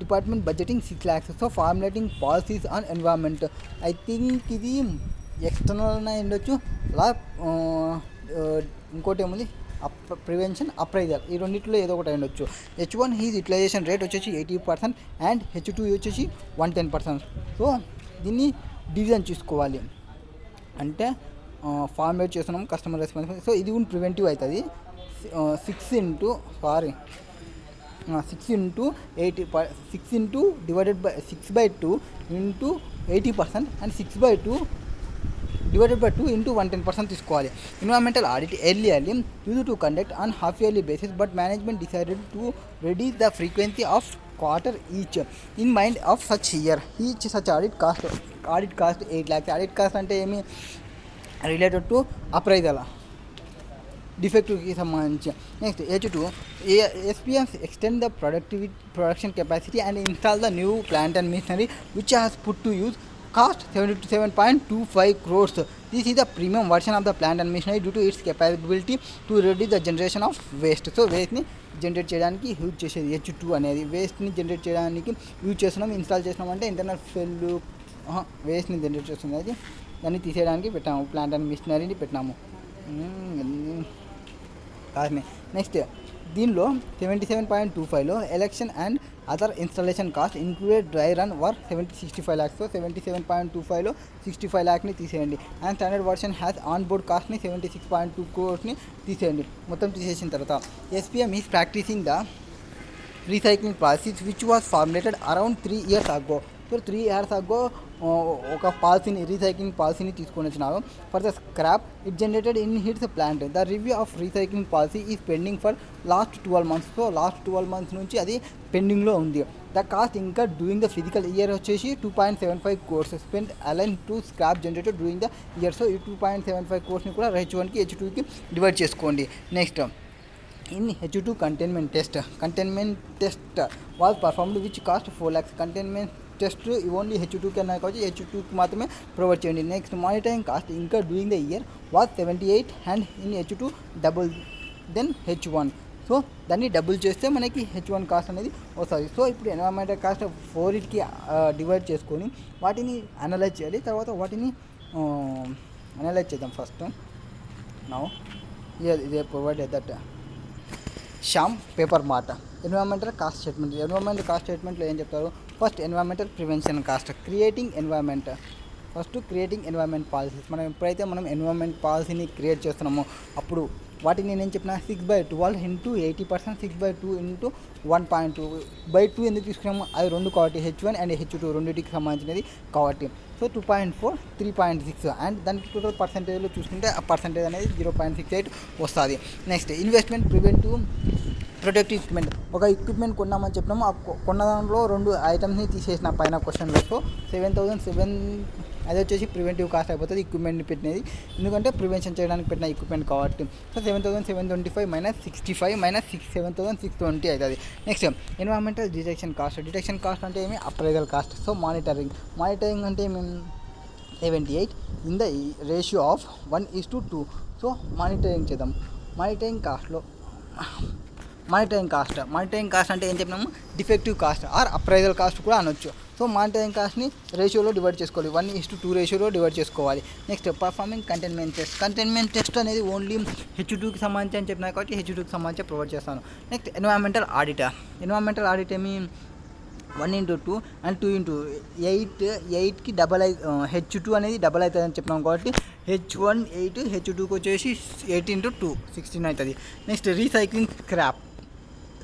department budgeting 6 lakhs. So formulating policies on environment I think ఇది ఎక్స్టర్నల్ ఉండొచ్చు. అలా ఇంకోటి ఏముంది ప్రివెన్షన్ అప్రైజల్, ఈ రెండింటిలో ఏదో ఒకటి ఉండొచ్చు. H1 హీజ్ యూటిలైజేషన్ రేట్ వచ్చేసి 80% అండ్ H2 వచ్చేసి 110%. సో దీన్ని డివిజన్ చూసుకోవాలి. అంటే ఫార్మేట్ చేస్తున్నాం కస్టమర్ రెస్పాన్సిబిలిటీ. సో ఇది కూడా ప్రివెంటివ్ అవుతుంది. 6 into divided by 6/2 into 80% and 6/2 divided by 2 into 110% తీసుకోవాలి. Environmental audit early use to conduct on half yearly basis but management decided to reduce the frequency of quarter each in mind of such year. Each such audit cost 8 lakhs. Audit cost అంటే ఏమి రిలేటెడ్ టు అప్రైజల్ డిఫెక్టివ్కి సంబంధించి. Next H2 SPMs extend the production capacity and install the new plant and machinery which has put to use cost 77.25 crores. This is the premium version of the plant and machinery due to its capability to reduce the generation of waste. So వేస్ట్ని జనరేట్ చేయడానికి యూజ్ చేసేది H2 అనేది. వేస్ట్ని జనరేట్ చేయడానికి యూజ్ చేస్తున్నాం. ఇన్స్టాల్ చేసినామంటే ఇంటర్నల్ ఫెల్ వేస్ట్ని జనరేట్ చేస్తుంది. అది దాన్ని తీసేయడానికి పెట్టాము. ప్లాంట్ అండ్ మిషనరీని పెట్టినాము. కాదని నెక్స్ట్ దీనిలో 77.25లో election and other installation cost included dry run were 65 lakhs. So 77.25లో 65 lakhని తీసేయండి. And standard version has on board కాస్ట్ని 76.2 crores తీసేయండి. మొత్తం తీసేసిన తర్వాత SPM is practicing the recycling process which was formulated around 3 years ago. So 3 years ago ఒక పాలసీని రీసైక్లింగ్ పాలసీని తీసుకొని వచ్చినారు. For the scrap it generated in hits plant. The review of recycling policy is pending for last 12 months. So last 12 months నుంచి అది పెండింగ్లో ఉంది. ద కాస్ట్ ఇంకా డూయింగ్ ద ఫిజికల్ ఇయర్ వచ్చేసి 2.75 crores spend align to scrap generated doing the year. So ఈ 2.75 crores కూడా H1కి H2కి డివైడ్ చేసుకోండి. Next in H2 containment test was performed which cost 4 lakhs. containment test only H2కి అన్నా కాబట్టి H2కి మాత్రమే ప్రొవైడ్ చేయండి. నెక్స్ట్ మానిటరింగ్ కాస్ట్ ఇంకా doing the year was 78 and in H2 double then H1. So దాన్ని డబుల్ చేస్తే మనకి H1 కాస్ట్ అనేది వస్తుంది. సో ఇప్పుడు ఎన్వైరన్మెంటల్ కాస్ట్ 4కి డివైడ్ చేసుకొని వాటిని అనలైజ్ చేయాలి. తర్వాత వాటిని అనలైజ్ చేద్దాం. ఫస్ట్ నౌ ఇదే provide that Shyam paper mart environmental cost statement. Environmental cost స్టేట్మెంట్లో ఏం చెప్తారు? First environmental prevention cost, creating environment. First creating environment policies. మనం ఎప్పుడైతే ఎన్వైరన్మెంట్ పాలసీని క్రియేట్ చేస్తున్నామో అప్పుడు వాటిని నేను చెప్పిన 6/12 ఇంటూ 80%, 6/2 ఇంటూ 1.2/2 ఎందుకు తీసుకున్నాము? అది 2 కాబట్టి H1 అండ్ H2 రెండింటికి సంబంధించినది కాబట్టి. సో 2.4, 3.6 అండ్ దానికి టోటల్ పర్సెంటేజ్లో చూసుకుంటే ఆ పర్సెంటేజ్ అనేది 0.68 వస్తుంది. Next investment preventive productive equipment. ఒక ఎక్విప్మెంట్ కొన్నామని చెప్పినాము. ఆ కొన్న దాంట్లో 2 ఐటమ్స్ని తీసేసిన పైన క్వశ్చన్లో. సో 7,007 అది వచ్చేసి ప్రివెంటివ్ కాస్ట్ అయిపోతుంది ఎక్విప్మెంట్ని పెట్టినది, ఎందుకంటే ప్రివెన్షన్ చేయడానికి పెట్టిన ఎక్విప్మెంట్ కాబట్టి. సో 7,725 మైనస్ 65 మైనస్ 7,620 అవుతుంది. Next environmental detection cost. Detection cost అంటే ఏమి? Appraisal cost. సో మానిటరింగ్ అంటే ఏమి? 78 in the ratio of 1:2. So monitoring చేద్దాం. మానిటరింగ్ కాస్ట్ అంటే ఏం చెప్పినాము? Defective cost or appraisal cost కూడా అనొచ్చు. సో మానిటరింగ్ కాస్ట్ని రేషియోలో డివైడ్ చేసుకోవాలి, 1:2 రేషియోలో డివైడ్ చేసుకోవాలి. నెక్స్ట్ పర్ఫార్మింగ్ కంటైన్మెంట్ టెస్ట్ అనేది ఓన్లీ H2కి సంబంధించి అని చెప్పినా కాబట్టి H2కి సంబంధించి ప్రొవైడ్ చేస్తాను. నెక్స్ట్ ఎన్వైరన్మెంటల్ ఆడిట్ ఏమి? 1:2 అండ్ 2:8. 8కి డబల్ H2 అనేది డబల్ అవుతుంది అని చెప్పినాం కాబట్టి H1 8, H2కి వచ్చేసి 8 × 2 16 అవుతుంది. నెక్స్ట్ రీసైక్లింగ్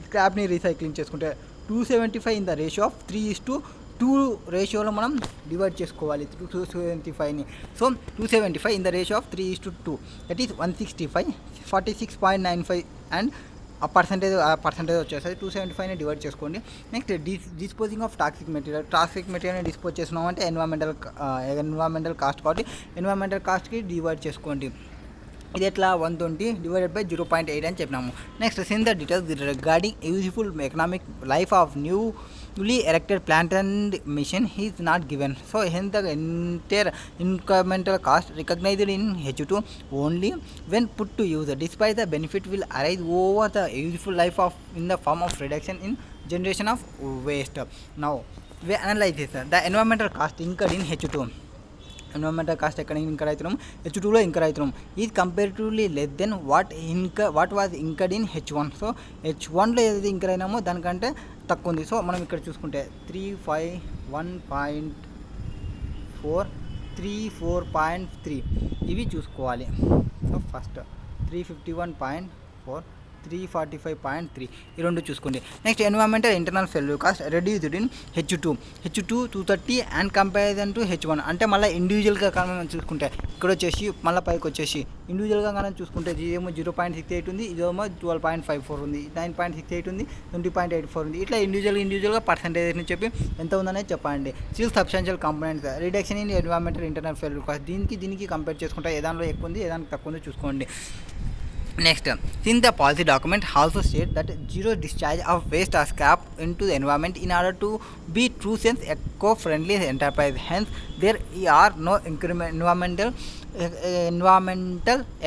స్క్రాప్ని రీసైక్లింగ్ చేసుకుంటే 275 ఇన్ ద రేషియో ఆఫ్ 3:2 రేషియోలో మనం డివైడ్ చేసుకోవాలి 275ని. So 275 in the ratio of 3:2 that is 165, 46.95 and ఆ పర్సంటేజ్ వచ్చేస్తుంది. 275ని డివైడ్ చేసుకోండి. నెక్స్ట్ డిస్పోజింగ్ ఆఫ్ టాక్సిక్ మెటీరియల్ని డిస్పోజ్ చేస్తున్నామంటే ఎన్వైరన్మెంటల్ కాస్ట్ కాబట్టి ఎన్వైరన్మెంటల్ కాస్ట్కి డివైడ్ చేసుకోండి. ఇది ఎట్లా? 120 డివైడెడ్ బై 0.8 అని చెప్పినాము. Next since the details regarding useful economic life of newly erected plant and machine is not given. So hence the entire incremental cost recognized in H2 only when put to use, despite the benefit will arise over the useful life of in the form of reduction in generation of waste. Now we analyze this. The environmental cost incurred in H2. Environmental cost ఎక్కడ ఇంకర్ అవుతున్నాం? H2లో ఇంకర్ అవుతున్నాం. Is comparatively less then what was incurred in H1. So H1లో ఏదైతే ఇంకర్ అయినామో దానికంటే తక్కువ ఉంది. సో మనం ఇక్కడ చూసుకుంటే 351.4, 34.3 ఇవి చూసుకోవాలి. సో ఫస్ట్ 351.4, 345.3 ఈ రెండు చూసుకోండి. Next environmental internal failure cost reduced in H2 230 and comparison to H1 అంటే మళ్ళీ ఇండివిజువల్గా మనం చూసుకుంటే ఇక్కడ వచ్చేసి మళ్ళీ పైకి వచ్చేసి ఇండివిజువల్గా మనం చూసుకుంటే ఇదేమో 0.68 ఉంది, ఇదేమో 12.54 ఉంది, 9.68 ఉంది, 20.84 ఉంది. ఇట్లా ఇండివిజువల్గా పర్సెంటేజ్ని చెప్పి ఎంత ఉందనేది చెప్పండి. Still substantial components reduction in environmental internal failure cost దీనికి కంపేర్ చేసుకుంటే ఏ దానిలో ఎక్కువ ఉంది ఏ దానికి తక్కువ ఉందో చూసుకోండి. Next, since the policy document also states that zero discharge of waste or scrap into the environment in order to be true sense eco-friendly enterprise, hence there are no environmental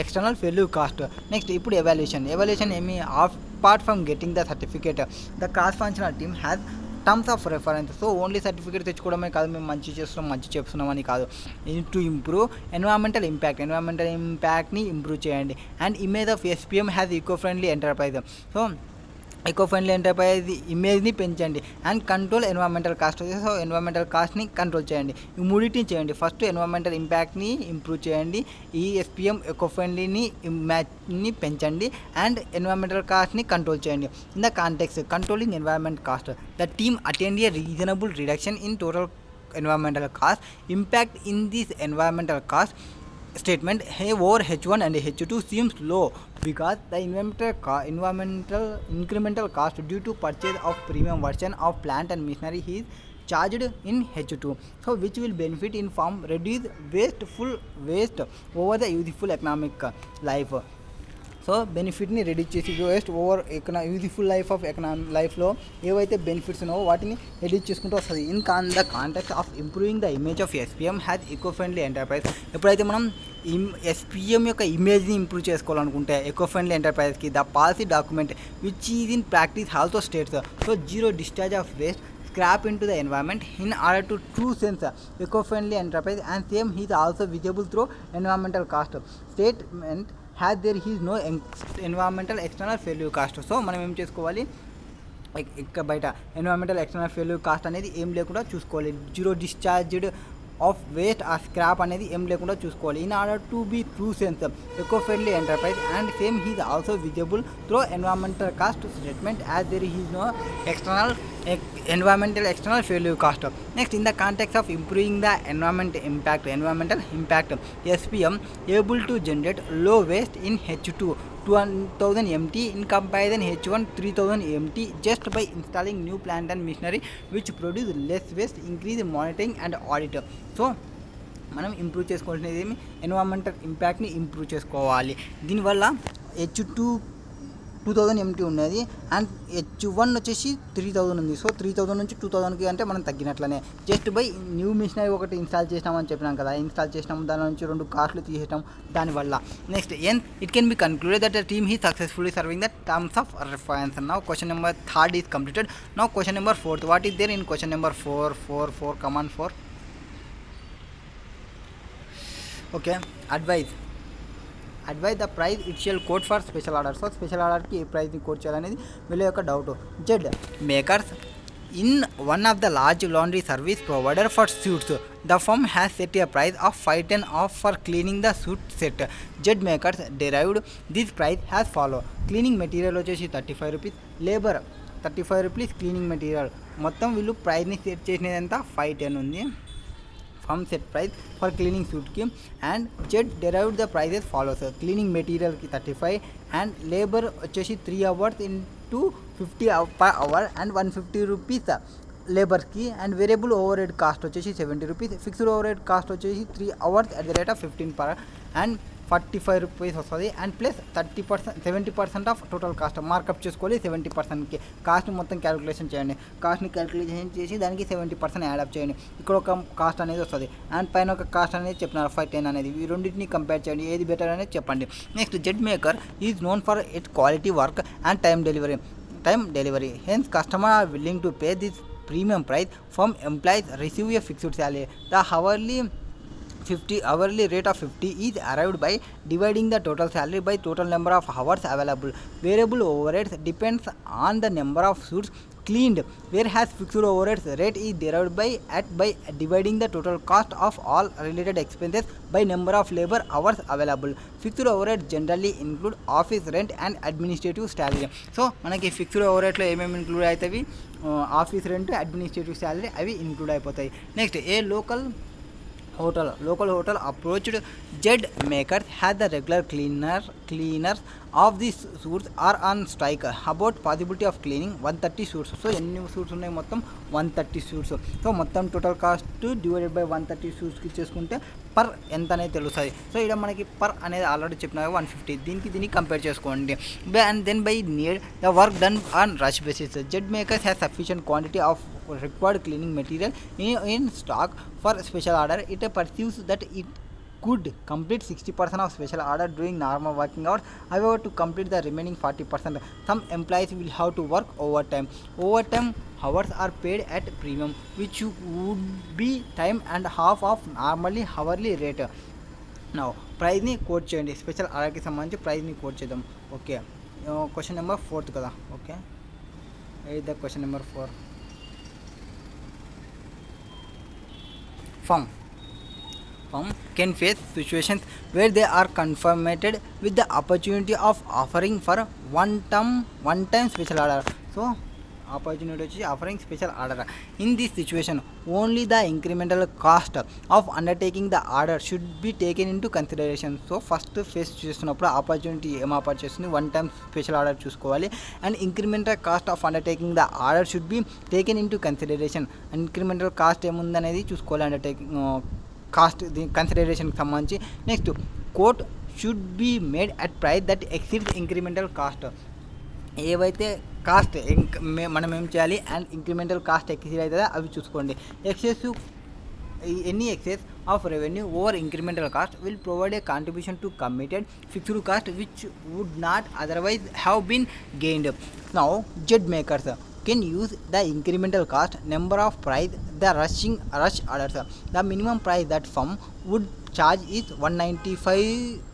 external failure cost. Next, ఇప్పుడు evaluation ఏమి apart from getting the certificate, the cross functional team has terms of reference. So only certificate తెచ్చుకోవడమే కాదు, మేము మంచి చేస్తున్నామని కాదు. టు ఇంప్రూవ్ ఎన్విరాన్మెంటల్ ఇంపాక్ట్ని ఇంప్రూవ్ చేయండి. And image of SPM has eco friendly enterprise. So eco friendly enterprise ఇమేజ్ని పెంచండి. And control environmental cost. So environmental కాస్ట్ని కంట్రోల్ చేయండి. ఈ మూడింటిని చేయండి. ఫస్ట్ ఎన్విరాన్మెంటల్ ఇంపాక్ట్ని ఇంప్రూవ్ చేయండి, ఈ SPM ఈకో ఫ్రెండ్లీని పెంచండి, అండ్ ఎన్విరాన్మెంటల్ కాస్ట్ని కంట్రోల్ చేయండి. In the context controlling environment cost, the team attend A reasonable reduction in total environmental cost. Impact in this environmental cost statement over H1 and H2 seems low because the environmental incremental cost due to purchase of premium version of plant and machinery is charged in H2, so which will benefit in form reduce waste over the useful economic life. So బెనిఫిట్ని రెడ్యూస్ చేసి వేస్ట్ ఓవర్ యూజ్ఫుల్ లైఫ్లో ఏవైతే బెనిఫిట్స్ ఉన్నావో వాటిని రెడ్యూస్ చేసుకుంటూ వస్తుంది. In the context of improving the image of SPM has eco friendly enterprise. ఎప్పుడైతే మనం SPM యొక్క ఇమేజ్ని ఇంప్రూవ్ చేసుకోవాలనుకుంటే ఎకో ఫ్రెండ్లీ ఎంటర్ప్రైజ్కి the policy document which is in practice also states so zero discharge of waste scrap into the environment in order to true sense eco-friendly enterprise, and same is also visible through environmental cost statement has there is no environmental external failure cost. So మనం ఏం చేసుకోవాలి, ఇక్కడ బయట ఎన్విరాన్మెంటల్ ఎక్స్టర్నల్ ఫెయిల్యూర్ కాస్ట్ అనేది ఏం లేకుండా చూసుకోవాలి. జీరో డిశ్చార్జ్డ్ ఆఫ్ వేస్ట్ ఆ స్క్రాప్ అనేది ఏం లేకుండా చూసుకోవాలి. In order to be true sense eco friendly enterprise and same he's also visible through environmental cost statement as there is no environmental external failure cost. Next, in the context of improving the environmental impact, SPM able to generate low waste in H2 2000 MT in comparison H1 3000 MT just by installing new plant and machinery which produce less waste, increase monitoring and audit. So మనం ఇంప్రూవ్ చేసుకోవాల్సినది ఏమి, ఎన్విరాన్మెంటల్ ఇంపాక్ట్ని ఇంప్రూవ్ చేసుకోవాలి. దీనివల్ల H2 2000 MT ఉన్నది అండ్ H1 వచ్చేసి 3000 ఉంది. సో 3000 నుంచి 2000కి అంటే మనం తగ్గినట్లనే జస్ట్ బై న్యూ మిషనరీ ఒకటి ఇన్స్టాల్ చేసినామని చెప్పినాం కదా, ఇన్స్టాల్ చేసినాము దాని నుంచి 2 కార్లు తీసేయడం దానివల్ల. Next it can be concluded that the team he successfully serving the terms of reference. Now question number 3 is completed. Now question number 4. What is there in question number 4 come on 4. Okay, advise the price it shall quote for special order. So special ఆర్డర్కి ఏ ప్రైస్ని కోడ్ చేయాలనేది వీళ్ళ యొక్క డౌట్. Z makers in one of the large laundry service provider for suits the firm has set a price of 510 of for cleaning the suit set. Z makers derived this price has follow. Cleaning material వచ్చేసి 35 rupees, labour 35 rupees, cleaning material మొత్తం వీళ్ళు ప్రైస్ని సెట్ చేసినది ఎంత 510 ఉంది. Firm set price for cleaning సూట్కి. And Z derived the prices follows. Cleaning మెటీరియల్కి 35 అండ్ లేబర్ వచ్చేసి 3 hours into 50 per hour and 150 rupees లేబర్కి. And variable over head cost వచ్చేసి 70 rupees, fixed over head cost వచ్చేసి 3 hours at the rate of 15 per and 45 rupees వస్తుంది. And plus 30% 70% of total cost markup చేసుకోవాలి. 70%కి కాస్ట్ని మొత్తం క్యాలిక్యులేషన్ చేయండి. కాస్ట్ని క్యాలిక్యులేషన్ చేసి దానికి 70% యాడప్ చేయండి. ఇక్కడ ఒక కాస్ట్ అనేది వస్తుంది అండ్ పైన ఒక కాస్ట్ అనేది చెప్పినారు 510 అనేది. ఈ రెండింటిని కంపేర్ చేయండి, ఏది బెటర్ అనేది చెప్పండి. Next, Z maker is known for it quality work and time delivery. Hence customer or willing to pay this premium price from employees receive a fixed salary. The hourly rate of 50 is arrived by dividing the total salary by total number of hours available. Variable overheads depends on the number of suits cleaned, whereas fixed overheads rate is derived by dividing the total cost of all related expenses by number of labor hours available. Fixed overheads generally include office rent and administrative salary. So మనకి ఫిక్స్డ్ ఓవర్హెడ్లో ఏమేమి ఇంక్లూడ్ అవుతాయి, ఆఫీస్ రెంట్, అడ్మినిస్ట్రేటివ్ శాలరీ అవి ఇంక్లూడ్ అయిపోతాయి. Next A local hotel approached jet makers had the regular cleaners of these suits are on strike about possibility of cleaning 130 suits. So ఎన్ని సూట్స్ ఉన్నాయి, మొత్తం 130 సూట్స్. సో మొత్తం టోటల్ కాస్ట్ డివైడెడ్ బై 130 సూట్స్కి చేసుకుంటే పర్ ఎంత అనేది తెలుస్తుంది. సో ఇక్కడ మనకి పర్ అనేది ఆల్రెడీ చెప్పినా 150, దీనికి కంపేర్ చేసుకోండి. And then by need the work done on rush basis, Z makers has sufficient quantity of required cleaning material in stock for special order. It perceives that it could complete 60% of special order during normal working hours. However, to complete the remaining 40%, some employees will have to work overtime. Overtime hours are paid at premium, which would be time and half of normally hourly rate. Now price ని కోట్ చేయండి, స్పెషల్ ఆర్డర్కి సంబంధించి ప్రైజ్ ని కోట్ చేద్దాం. ఓకే, క్వశ్చన్ నెంబర్ 4 కదా. Okay, the question number 4. Firm can face situations where they are confronted with the opportunity of offering for one time special order. So opportunity వచ్చి offering special order. In this situation, only the incremental cost of undertaking the order should be taken into consideration. So first face చేస్తున్నప్పుడు ఆపర్చునిటీ ఏం ఆఫర్ చేస్తుంది, వన్ టైం స్పెషల్ ఆర్డర్ చూసుకోవాలి. And incremental cost of undertaking the order should be taken in to consideration. Incremental cost ఏముందనేది చూసుకోవాలి, అండర్టేకింగ్ కాస్ట్ కన్సిడరేషన్కి సంబంధించి. Next quote should be made at price that exceeds incremental cost. ఏవైతే కాస్ట్ మనం ఏం చేయాలి, అండ్ ఇంక్రిమెంటల్ కాస్ట్ ఎక్సీడ్ అవుతుందా అవి చూసుకోండి. Any excess of revenue over incremental cost will provide a contribution to committed fixed cost which would not otherwise have been gained. Now Z makers can use the incremental cost, number of price, the rush orders. The minimum price that firm would charge is 195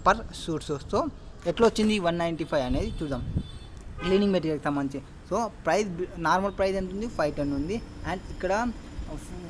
per suit. So ఎట్లా వచ్చింది 195 అనేది చూద్దాం. క్లీనింగ్ మెటీరియల్కి సంబంధించి సో ప్రైస్ నార్మల్ ప్రైస్ ఎంత ఉంది, 510 ఉంది. అండ్ ఇక్కడ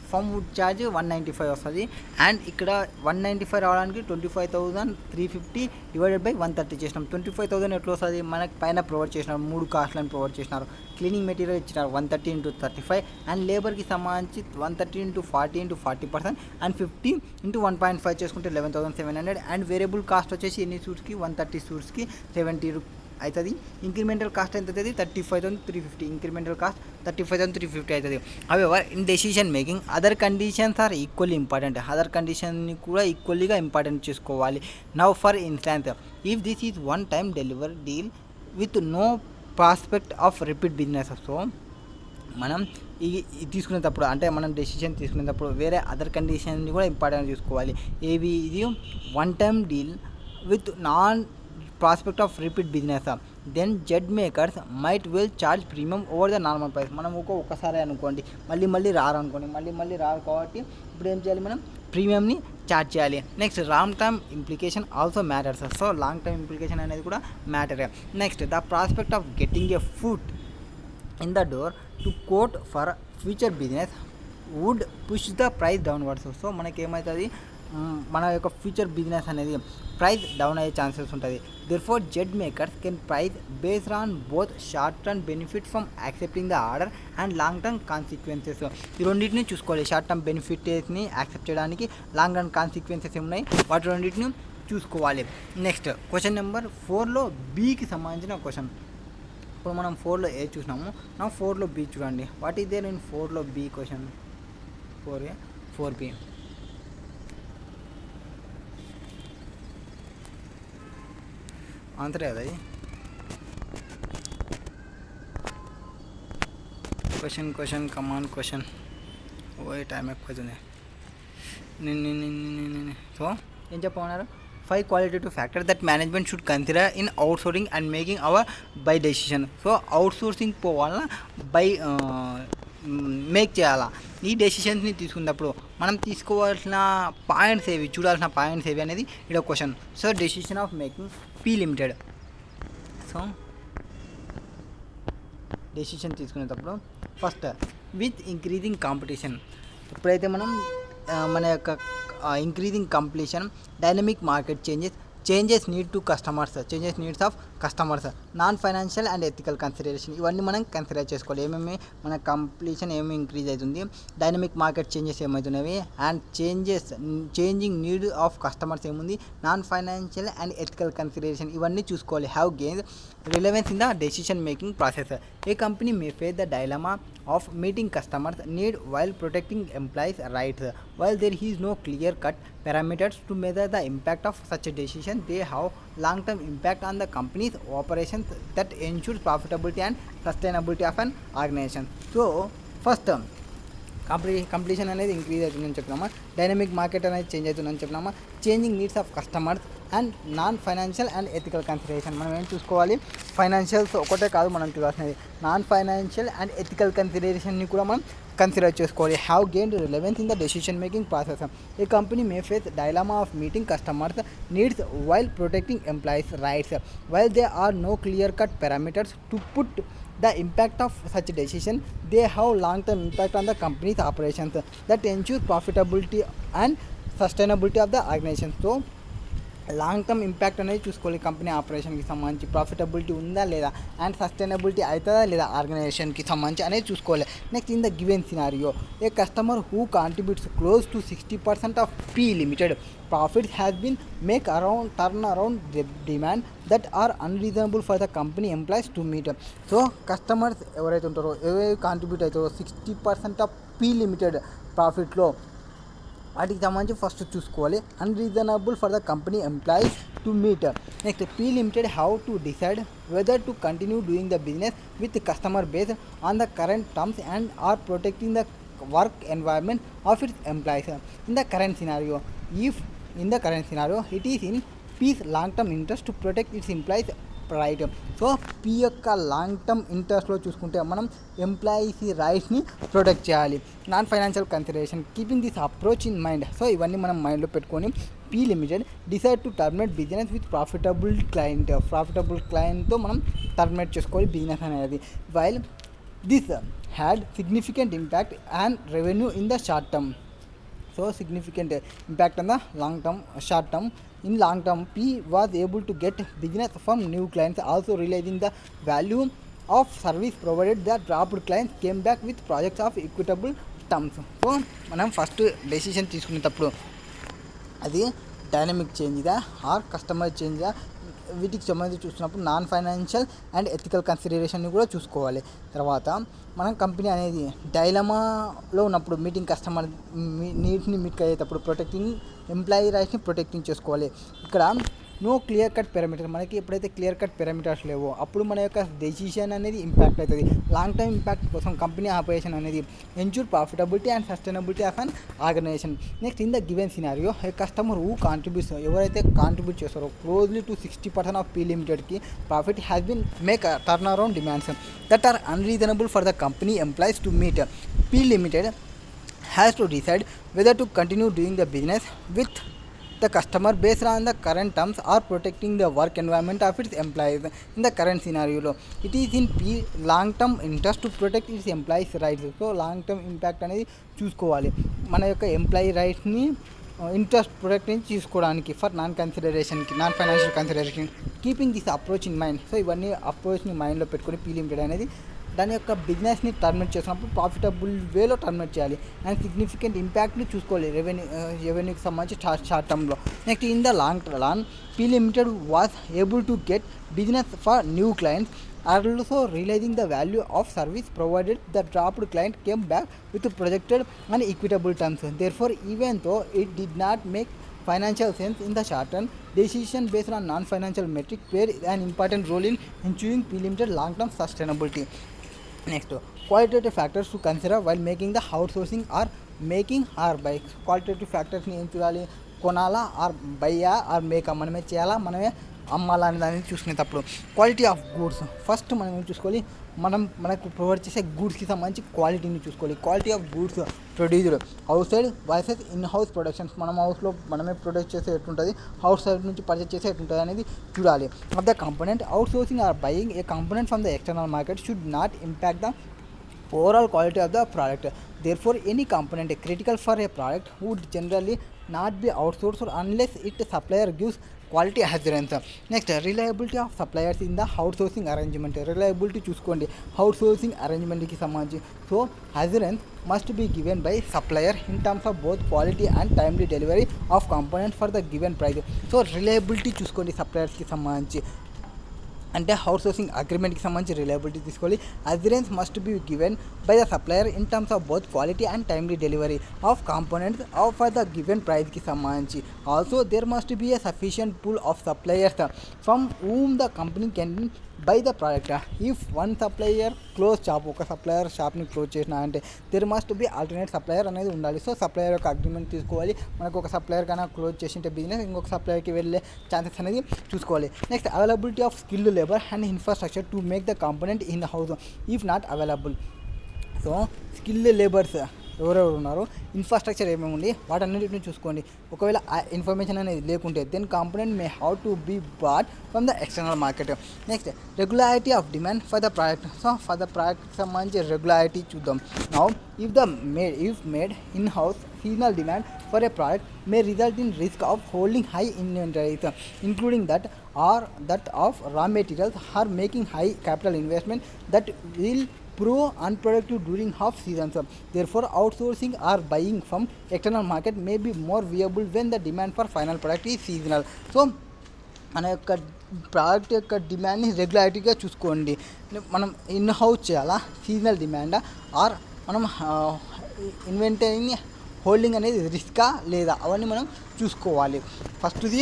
ఫర్మ్ వుడ్ ఛార్జ్ 195 వస్తుంది. అండ్ ఇక్కడ 195 రావడానికి 25,350 డివైడెడ్ బై 130 చేసినాం. 25,000 ఎట్లా వస్తుంది, మనకి పైన ప్రొవైడ్ చేసినారు, 3 కాస్ట్లను ప్రొవైడ్ చేసినారు. క్లీనింగ్ మెటీరియల్ ఇచ్చినారు 130 × 35, అండ్ లేబర్కి సంబంధించి 130 × 40 × 40%, అండ్ 50 × 1.5 చేసుకుంటే 11,700. అండ్ వేరియబుల్ కాస్ట్ వచ్చేసి ఎన్ని సూట్స్కి, 130 సూట్స్కి 70 అవుతుంది. ఇంక్రిమెంటల్ కాస్ట్ ఎంత అవుతుంది, 35,350. ఇంక్రిమెంటల్ కాస్ట్ 35,350 అవుతుంది. However in decision making other conditions are equally important. Other కండిషన్ని కూడా ఈక్వల్లీగా ఇంపార్టెంట్ చేసుకోవాలి. Now for instance, if this is one time delivery deal with no prospect of repeat business. So మనం ఇది తీసుకునేటప్పుడు, అంటే మనం డెసిషన్ తీసుకునేటప్పుడు వేరే అదర్ కండిషన్ని కూడా ఇంపార్టెంట్ చూసుకోవాలి. ఏవి, ఇది one time deal with non prospect of repeat business, then Z makers might will charge premium over the normal price. మనం ఒక్కసారి అనుకోండి, మళ్ళీ రారు కాబట్టి ఇప్పుడు ఏం చేయాలి, మనం ప్రీమియంని ఛార్జ్ చేయాలి. Next long term implication also matters. So long term implication అనేది కూడా మ్యాటరే. Next the prospect of getting a foot in the door to quote for future business would push the price downwards. So మనకేమవుతుంది, మన యొక్క ఫ్యూచర్ బిజినెస్ అనేది ప్రైస్ డౌన్ అయ్యే ఛాన్సెస్ ఉంటుంది. Therefore Z makers can price based on both short term benefits from accepting the order and long term consequences. ఈ రెండింటిని చూసుకోవాలి. షార్ట్ టర్మ్ బెనిఫిట్స్ని యాక్సెప్ట్ చేయడానికి లాంగ్ టర్మ్ కాన్సిక్వెన్సెస్ ఏమున్నాయి, వాటి రెండింటిని చూసుకోవాలి. నెక్స్ట్ క్వశ్చన్ నెంబర్ 4లో బీకి సంబంధించిన క్వశ్చన్. ఇప్పుడు మనం 4లో ఏ చూసినాము, నా 4లో బీ చూడండి. వాట్ ఈస్ దేర్ ఇన్ 4లో B question? 4A 4B. Answer కదా ఇది. క్వశ్చన్ కమాన్ క్వశ్చన్. ఓ టైం ఎక్కువైతుంది. సో ఏం చెప్పమన్నారు, 5 qualitative factors that management should consider in outsourcing and making our buy decision. So outsourcing పోవాలన్నా బై మేక్ చేయాలా, ఈ డెసిషన్స్ని తీసుకున్నప్పుడు మనం తీసుకోవాల్సిన పాయింట్స్ ఏవి, చూడాల్సిన పాయింట్స్ ఏవి అనేది ఇక్కడ question. So decision of making P limited. So decision తీసుకునేటప్పుడు ఫస్ట్ విత్ ఇంక్రీజింగ్ కాంపిటీషన్, ఎప్పుడైతే మనం మన యొక్క increasing completion, dynamic market changes needs of customers, non financial and ethical consideration, ఇవన్నీ మనం కన్సిడర్ చేసుకోవాలి. ఏమేమి మన కంప్లీషన్ ఏమి ఇంక్రీజ్ అవుతుంది, డైనమిక్ మార్కెట్ చేంజెస్ ఏమవుతున్నవి, and changing need of customers ఏముంది, non financial and ethical consideration, ఇవన్నీ చూసుకోవాలి. Have gains relevance in the decision making process. A company may face the dilemma of meeting customers' need while protecting employees' rights. While there is no clear-cut parameters to measure the impact of such a decision, they have long-term impact on the company's operations that ensures profitability and sustainability of an organization. So, first, completion అనేది ఇంక్రీజ్ అవుతుందని చెప్పినామా, డైనమిక్ మార్కెట్ అనేది చేంజ్ అవుతుందని చెప్పినామా, changing needs of customers and non financial and ethical consideration. మనం ఏం చూసుకోవాలి, ఫైనాన్షియల్స్ ఒకటే కాదు మనం చూడాల్సినది, నాన్ ఫైనాన్షియల్ అండ్ ఎథికల్ కన్సిడరేషన్ని కూడా మనం కన్సిడర్ చేసుకోవాలి. Have gained relevance in the decision making process. A company may face dilemma of meeting customers needs while protecting employees rights while they are no clear cut parameters to put the impact of such decision, they have long term impact on the company's operations that ensure profitability and sustainability of the organization. So long term impact అనేది చూసుకోవాలి, కంపెనీ ఆపరేషన్కి సంబంధించి ప్రాఫిటబిలిటీ ఉందా లేదా, అండ్ సస్టైనబిలిటీ అవుతుందా లేదా ఆర్గనైజేషన్కి సంబంధించి అనేది చూసుకోవాలి. Next, in the given scenario a customer who contributes close to 60% of P limited profits has been turn around the demand that are unreasonable for the company employees to meet. So customers ఎవరైతే ఉంటారో, ఎవరైతే కాంట్రిబ్యూట్ అవుతారో 60% ఆఫ్ పీ లిమిటెడ్ ప్రాఫిట్లో, వాటికి సంబంధించి ఫస్ట్ చూసుకోవాలి. Unreasonable for the company employees to meet. Next, P limited have to decide whether to continue doing the business with customer base on the current terms and or protecting the work environment of its employees. In the current scenario, it is in P's long-term interest to protect its employees' right. So P యొక్క లాంగ్ టర్మ్ ఇంట్రెస్ట్లో చూసుకుంటే మనం ఎంప్లాయీస్ రైట్స్ని ప్రొటెక్ట్ చేయాలి. Non financial consideration, keeping this approach in mind. So ఇవన్నీ మనం మైండ్లో పెట్టుకొని P limited decide to terminate business with profitable క్లయింట్తో మనం టర్మినేట్ చేసుకోవాలి బిజినెస్ అనేది. While this had significant impact and revenue in the short term. So significant impact on the short term. In long term, P was able to get business from new clients, also realizing the value of service provided. The dropped clients came back with projects of equitable terms. So మనం ఫస్ట్ డెసిషన్ తీసుకునేటప్పుడు అది డైనమిక్ చేంజ్గా ఆర్ కస్టమర్ చేంజ్గా, వీటికి సంబంధించి చూస్తున్నప్పుడు నాన్ ఫైనాన్షియల్ అండ్ ఎథికల్ కన్సిడరేషన్ని కూడా చూసుకోవాలి. తర్వాత మనం కంపెనీ అనేది డైలమాలో ఉన్నప్పుడు మీటింగ్ కస్టమర్ నీడ్స్ని మీట్ అయ్యేటప్పుడు ప్రొటెక్టింగ్ ఎంప్లాయీ రైట్స్ని ప్రొటెక్టింగ్ చేసుకోవాలి. ఇక్కడ నో క్లియర్ కట్ పారామీటర్, మనకి ఎప్పుడైతే క్లియర్ కట్ పారామీటర్స్ లేవో అప్పుడు మన యొక్క డెసిషన్ అనేది ఇంపాక్ట్ అవుతుంది. లాంగ్ టర్మ్ ఇంపాక్ట్ కోసం కంపెనీ ఆపరేషన్ అనేది ensure profitability and sustainability of an organisation. Next, in the given scenario a customer who contributes, ఎవరైతే కాంట్రిబ్యూట్ చేస్తారో క్లోజ్లీ టు 60% ఆఫ్ పీ లిమిటెడ్కి profit has been make turn around demands that are unreasonable for the company employees to meet. P limited has to decide whether to continue doing the business with the customer based on the current terms or protecting the work environment of its employees. In the current scenario, it is in P long term interest to protect its employees' rights. So long term impact అనేది చూసుకోవాలి, మన యొక్క ఎంప్లాయీ రైట్స్ని ఇంట్రెస్ట్ ప్రొటెక్ట్ నుంచి చూసుకోవడానికి for non financial consideration, keeping this approach in mind. So ఇవన్నీ అప్రోచ్ని మైండ్లో పెట్టుకొని పీ లిమిటెడ్ అనేది దాని యొక్క బిజినెస్ని టర్మినేట్ చేసినప్పుడు ప్రాఫిటబుల్ వేలో టర్మినేట్ చేయాలి అండ్ సిగ్నిఫికెంట్ ఇంపాక్ట్ని చూసుకోవాలి రెవెన్యూకి సంబంధించి షార్ట్ టర్మ్లో. Next, in the long run P limited was able to get business for new clients, also realizing the value of service provided. The dropped client came back with projected and equitable terms. Therefore, even though it did not make financial sense in the short term, decision based on non-financial metrics play an important role in ensuring P Limited long-term sustainability. Next, qualitative factors to consider while making the outsourcing or making or buy. Qualitative factors ni em chudali, కొనాలా ఆర్ బయ్యా ఆర్ మేకా, మనమే చేయాలా మనమే అమ్మాలా అనే దాన్ని చూసుకునేటప్పుడు క్వాలిటీ ఆఫ్ గూడ్స్ ఫస్ట్ మనం ఏం చూసుకోవాలి, మనకు ప్రొవైడ్ చేసే గూడ్స్కి సంబంధించి క్వాలిటీని చూసుకోవాలి. Quality of goods produced out side versus in house productions, మనం హౌస్లో మనమే ప్రొడ్యూస్ చేసే ఎట్లుంటుంది, అవుట్ సైడ్ నుంచి పర్చేస్ చేసే ఎట్లుంటుంది అనేది చూడాలి. Of the component outsourcing or buying a component from the external market should not impact the overall quality of the product. Therefore, any component critical for a product would generally not be outsourced unless its supplier gives quality assurance. Next, reliability of suppliers in the outsourcing arrangement. Reliability చూసుకోండి outsourcing arrangement కి సంబంధించి. So assurance must be given by supplier in terms of both quality and timely delivery of components for the given price. So reliability చూసుకోండి suppliersకి సంబంధించి, అంటే అవుట్ సోర్సింగ్ అగ్రిమెంట్కి సంబంధించి రిలయబిలిటీ తీసుకోవాలి. Assurance must be given by the supplier in terms of both quality and timely delivery of components of the given ప్రైస్కి సంబంధించి. Also there must be a sufficient pool of suppliers from whom the company can buy the product. If one supplier close shop, ఒక సప్లయర్ షాప్ని క్లోజ్ చేసిన అంటే there must be alternate supplier అనేది ఉండాలి. సో సప్లయర్ యొక్క అగ్రిమెంట్ తీసుకోవాలి. మనకు ఒక సప్లయర్ కన్నా క్లోజ్ చేసింటే బిజినెస్ ఇంకొక సప్లయర్కి వెళ్ళే ఛాన్సెస్ అనేది చూసుకోవాలి. Next, availability of skilled labour and infrastructure to make the component in the house if not available. So skilled labours ఎవరెవరు ఉన్నారో, ఇన్ఫ్రాస్ట్రక్చర్ ఏమేమి ఉంది వాటన్నిటిని చూసుకోండి. ఒకవేళ ఆ ఇన్ఫర్మేషన్ అనేది లేకుంటే then component may have to be bought from the external market. Next, regularity of demand for the product. So for the ప్రోడక్ట్కి సంబంధించి రెగ్యులారిటీ చూద్దాం. Now if made in-house, seasonal demand for a product may result in risk of holding high inventories, including that of raw materials, or making high capital investment that will prove unproductive during half seasons. Therefore, outsourcing or buying from external market may be more viable when the demand for final product is seasonal. So మన యొక్క ప్రోడక్ట్ యొక్క డిమాండ్ని రెగ్యులారిటీగా చూసుకోండి. మనం ఇన్ హౌస్ చేయాలా, సీజనల్ డిమాండా, ఆర్ మనం ఇన్వెంటరీని హోల్డింగ్ అనేది రిస్కా లేదా, అవన్నీ మనం చూసుకోవాలి. ఫస్ట్ది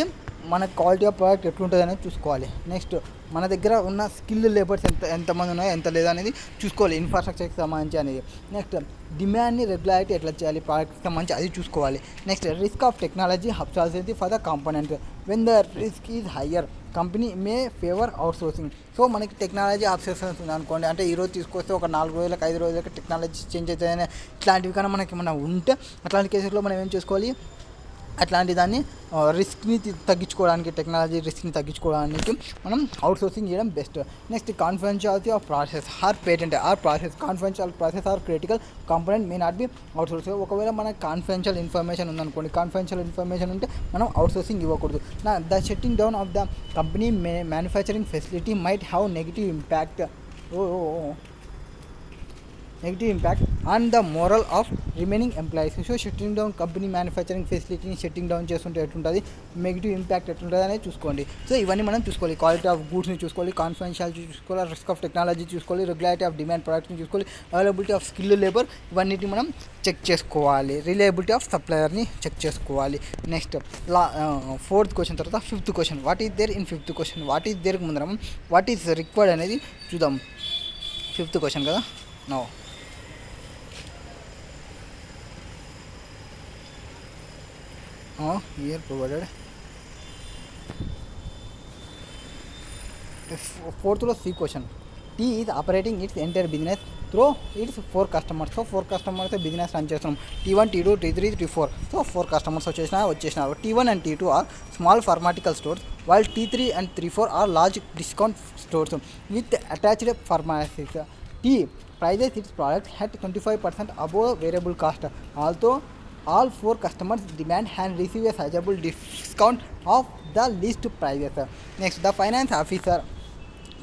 మన క్వాలిటీ ఆఫ్ ప్రోడక్ట్ ఎట్లుంటుంది అనేది చూసుకోవాలి. నెక్స్ట్, మన దగ్గర ఉన్న స్కిల్ లేబర్స్ ఎంతమంది ఉన్నాయో ఎంత లేదా అనేది చూసుకోవాలి, ఇన్ఫ్రాస్ట్రక్చర్కి సంబంధించి అనేది. నెక్స్ట్, డిమాండ్ని రెగ్యులారిటీ ఎట్లా చేయాలి ప్రోడక్ట్కి సంబంధించి అది చూసుకోవాలి. Next, risk of technology absorbency for the component. When the risk is higher company may favour outsourcing. So మనకి టెక్నాలజీ అబ్సెషన్స్ ఉంది అనుకోండి, అంటే ఈరోజు తీసుకొస్తే ఒక 4 రోజులకు 5 రోజులకు టెక్నాలజీ చేంజ్ అవుతుందని ఇట్లాంటివి కానీ మనకి ఏమైనా ఉంటే అట్లాంటి కేసుల్లో మనం ఏం చేసుకోవాలి, అట్లాంటి దాన్ని రిస్క్ని తగ్గించుకోవడానికి, టెక్నాలజీ రిస్క్ని తగ్గించుకోవడానికి మనం అవుట్ సోర్సింగ్ చేయడం best. Next, confidentiality of process or patent or process. Confidential process or critical component may not be outsource. ఒకవేళ మనకు కాన్ఫిడెన్షియల్ ఇన్ఫర్మేషన్ ఉందనుకోండి, కాన్ఫిడెన్షియల్ ఇన్ఫర్మేషన్ ఉంటే మనం అవుట్ సోర్సింగ్ ఇవ్వకూడదు. The shutting down of the company manufacturing facility might have negative impact on the moral of remaining employees. So shutting down company manufacturing ఫెసిలిటీని షట్టింగ్ డౌన్ చేస్తుంటే ఎట్లుంటుంది, నెగిటివ్ ఇంపాక్ట్ ఎట్లుంటుంది అనేది చూసుకోండి. సో ఇవన్నీ మనం చూసుకోవాలి. క్వాలిటీ ఆఫ్ గూడ్స్ని చూసుకోవాలి, కాన్ఫిడెన్షియాలిటీ చూసుకోవాలి, రిస్క్ ఆఫ్ టెక్నాలజీ చూసుకోవాలి, రెగ్యులారిటీ ఆఫ్ డిమాండ్ ప్రొడక్ట్ని చూసుకోవాలి, అవైలబిలిటీ ఆఫ్ స్కిల్ లేబర్, ఇవన్నిటిని మనం చెక్ చేసుకోవాలి. రిలయబిలిటీ ఆఫ్ సప్లయర్ని చెక్ చేసుకోవాలి. నెక్స్ట్, ఫోర్త్ క్వశ్చన్ తర్వాత fifth question, what is there in fifth question, what is there ముందరం వాట్ ఈస్ రిక్వైర్డ్ అనేది చూద్దాం. ఫిఫ్త్ క్వశ్చన్ కదా. No here provided. Fourth లో C question. T is operating its entire business through its 4 customers. So 4 customers business run చేస్తున్నాం. T1, T2, T3, T4. So 4 customers వచ్చేసినారు. T1 and T2 are small pharmaceutical stores, while T3 and T4 are large discount stores with attached pharmacies. T prices its product at 25% above variable cost. Although all 4 customers demand and receive a sizable discount of the list prices. Next, the finance officer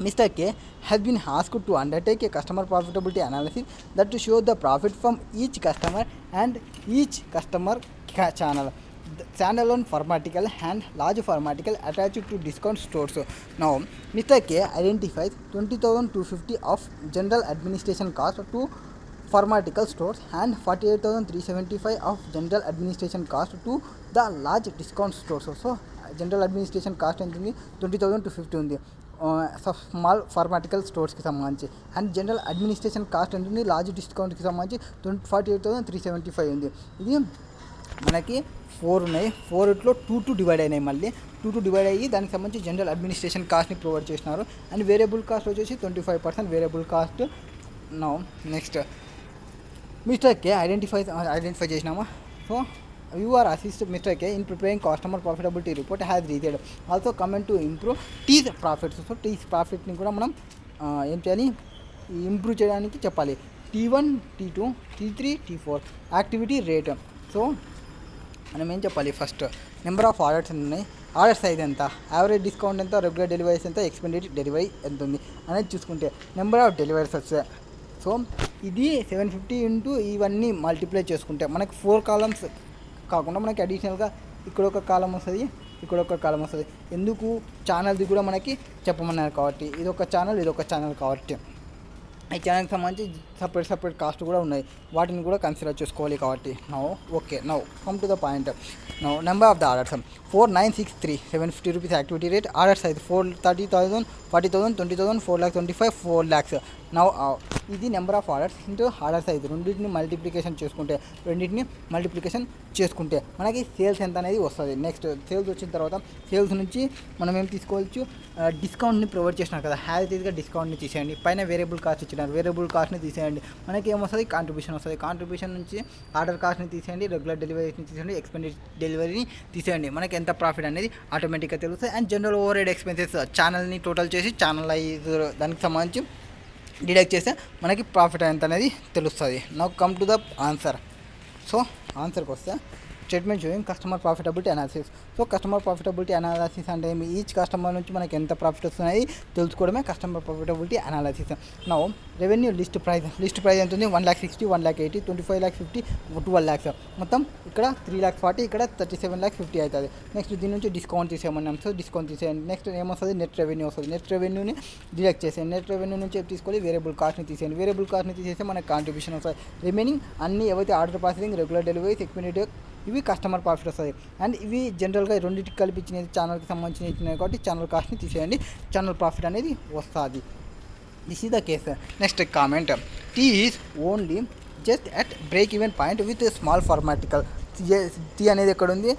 Mr. K has been asked to undertake a customer profitability analysis that to show the profit from each customer and each customer channel, standalone pharmaceutical and large pharmaceutical attached to discount stores. Now, Mr. K identifies 20,250 of general administration cost to pharmaceutical stores and 48,375 of general administration cost to the large discount stores. So general administration cost ఎంత ఉంది, 20,250 ఉంది స్మాల్ ఫార్మాటికల్ స్టోర్స్కి సంబంధించి, అండ్ జనరల్ అడ్మినిస్ట్రేషన్ కాస్ట్ ఎంత ఉంది లార్జ్ డిస్కౌంట్కి సంబంధించి 48,375 ఉంది. ఇది మనకి 4 ఉన్నాయి. 4 2 డివైడ్ అయినాయి. మళ్ళీ 2 డివైడ్ అయ్యి దానికి సంబంధించి జనరల్ అడ్మినిస్ట్రేషన్ కాస్ట్ని ప్రొవైడ్ చేసినారు. అండ్ వేరియబుల్ కాస్ట్ వచ్చేసి 25% variable cost. Now next mister K identify చేసినామా. So you are assist Mr. K in preparing customer profitability report has read also comment to improve T's profits. So T's ప్రాఫిట్ని కూడా మనం ఏం చేయాలి, ఇంప్రూవ్ చేయడానికి చెప్పాలి. T1 T2 T3 T4 activity rate. So మనం ఏం చెప్పాలి, ఫస్ట్ నెంబర్ ఆఫ్ ఆర్డర్స్ ఉన్నాయి, ఆర్డర్ సైజ్ ఎంత, యావరేజ్ డిస్కౌంట్ ఎంత, రెగ్యులర్ డెలివరీస్ ఎంత, ఎక్స్పెండెడ్ డెలివరీ ఎంత ఉంది అనేది చూసుకుంటే నెంబర్ ఆఫ్ డెలివరీస్ వచ్చాయి. సో ఇది 750 ఇంటూ ఇవన్నీ మల్టిప్లై చేసుకుంటే మనకి 4 కాలమ్స్ కాకుండా మనకి అడిషనల్గా ఇక్కడ ఒక కాలం వస్తుంది, ఇక్కడ ఒక కాలం వస్తుంది. ఎందుకు ఛానల్ది కూడా మనకి చెప్పమన్నారు కాబట్టి, ఇదొక ఛానల్ కాబట్టి ఈ ఛానల్కి సంబంధించి సపరేట్ కాస్ట్ కూడా ఉన్నాయి, వాటిని కూడా కన్సిడర్ చేసుకోవాలి కాబట్టి. Now come to the point. Now number of the orders 4963 750 rupees activity rate. Order size 430,000 40,000 20,000 4,25,000 4 lakhs. Now ఇది number of orders into order size, రెండింటిని మల్టిప్లికేషన్ చేసుకుంటే మనకి సేల్స్ ఎంత అనేది వస్తుంది. నెక్స్ట్ సేల్స్ వచ్చిన తర్వాత సేల్స్ నుంచి మనం ఏం తీసుకోవచ్చు, డిస్కౌంట్ని ప్రొవైడ్ చేసినారు కదా, హ్యాజ్ ఈజ్గా డిస్కౌంట్ని తీసేయండి. పైన వేరియబుల్ కాస్ట్ ఇచ్చినారు, వేరియబుల్ కాస్ట్ని తీసేయండి. మనకి ఏమొస్తుంది, కాంట్రిబ్యూషన్ వస్తుంది. కాంట్రిబ్యూషన్ నుంచి ఆర్డర్ కాస్ట్ని తీసేయండి, రెగ్యులర్ డెలివరీని తీసేయండి, ఎక్స్పెండెడ్ డెలివరీని తీసేయండి. మనకి ఎంత ప్రాఫిట్ అనేది ఆటోమేటిక్గా తెలుస్తుంది. And general overhead expenses ఛానల్ని టోటల్ చేసి ఛానలైజ్ దానికి సంబంధించి డిడక్ట్ చేస్తే మనకి ప్రాఫిట్ ఎంత అనేది తెలుస్తుంది. Now come to the answer. So ఆన్సర్కి వస్తే statement showing customer profitability analysis. So customer profitability analysis అంటే ఈచ్ కస్టమర్ నుంచి మనకి ఎంత ప్రాఫిట్ వస్తున్నాయి తెలుసుకోవడమే customer profitability analysis. Now revenue list price ఎంత ఉంది, 1,60,000 1,80,000 25,50,000 12 lakhs. మొత్తం ఇక్కడ 3,40,000 ఇక్కడ 37,50,000 అవుతుంది. నెక్స్ట్ దీని నుంచి డిస్కౌంట్ తీసేయమన్నాం. సో డిస్కౌంట్ తీసేయండి. నెక్స్ట్ ఏమొస్తుంది, నెట్ రెవెన్యూ వస్తుంది. నెట్ రెవెన్యూని డిడక్ట్ చేసేయండి. నెట్ రెవెన్యూ నుంచి తీసుకోవాలి, వేరియబుల్ కాస్ట్ని తీసేయండి. వేరియబుల్ కాస్ట్ని తీసేస్తే మనకి కాంట్రిబ్యూషన్ వస్తుంది. రిమైనింగ్ అన్ని ఏవైతే order processing, regular deliveries, expended ఇవి కస్టమర్ ప్రాఫిట్ వస్తుంది. అండ్ ఇవి జనరల్గా రెండింటికి కలిపి ఇచ్చినది ఛానల్కి సంబంధించిన ఇచ్చినాయి కాబట్టి ఛానల్ కాస్ట్ని తీసేయండి, ఛానల్ ప్రాఫిట్ అనేది వస్తుంది. This is the case. Next comment, T is only just at break even point with small ఫార్మాటికల్. టీ అనేది ఎక్కడ ఉంది,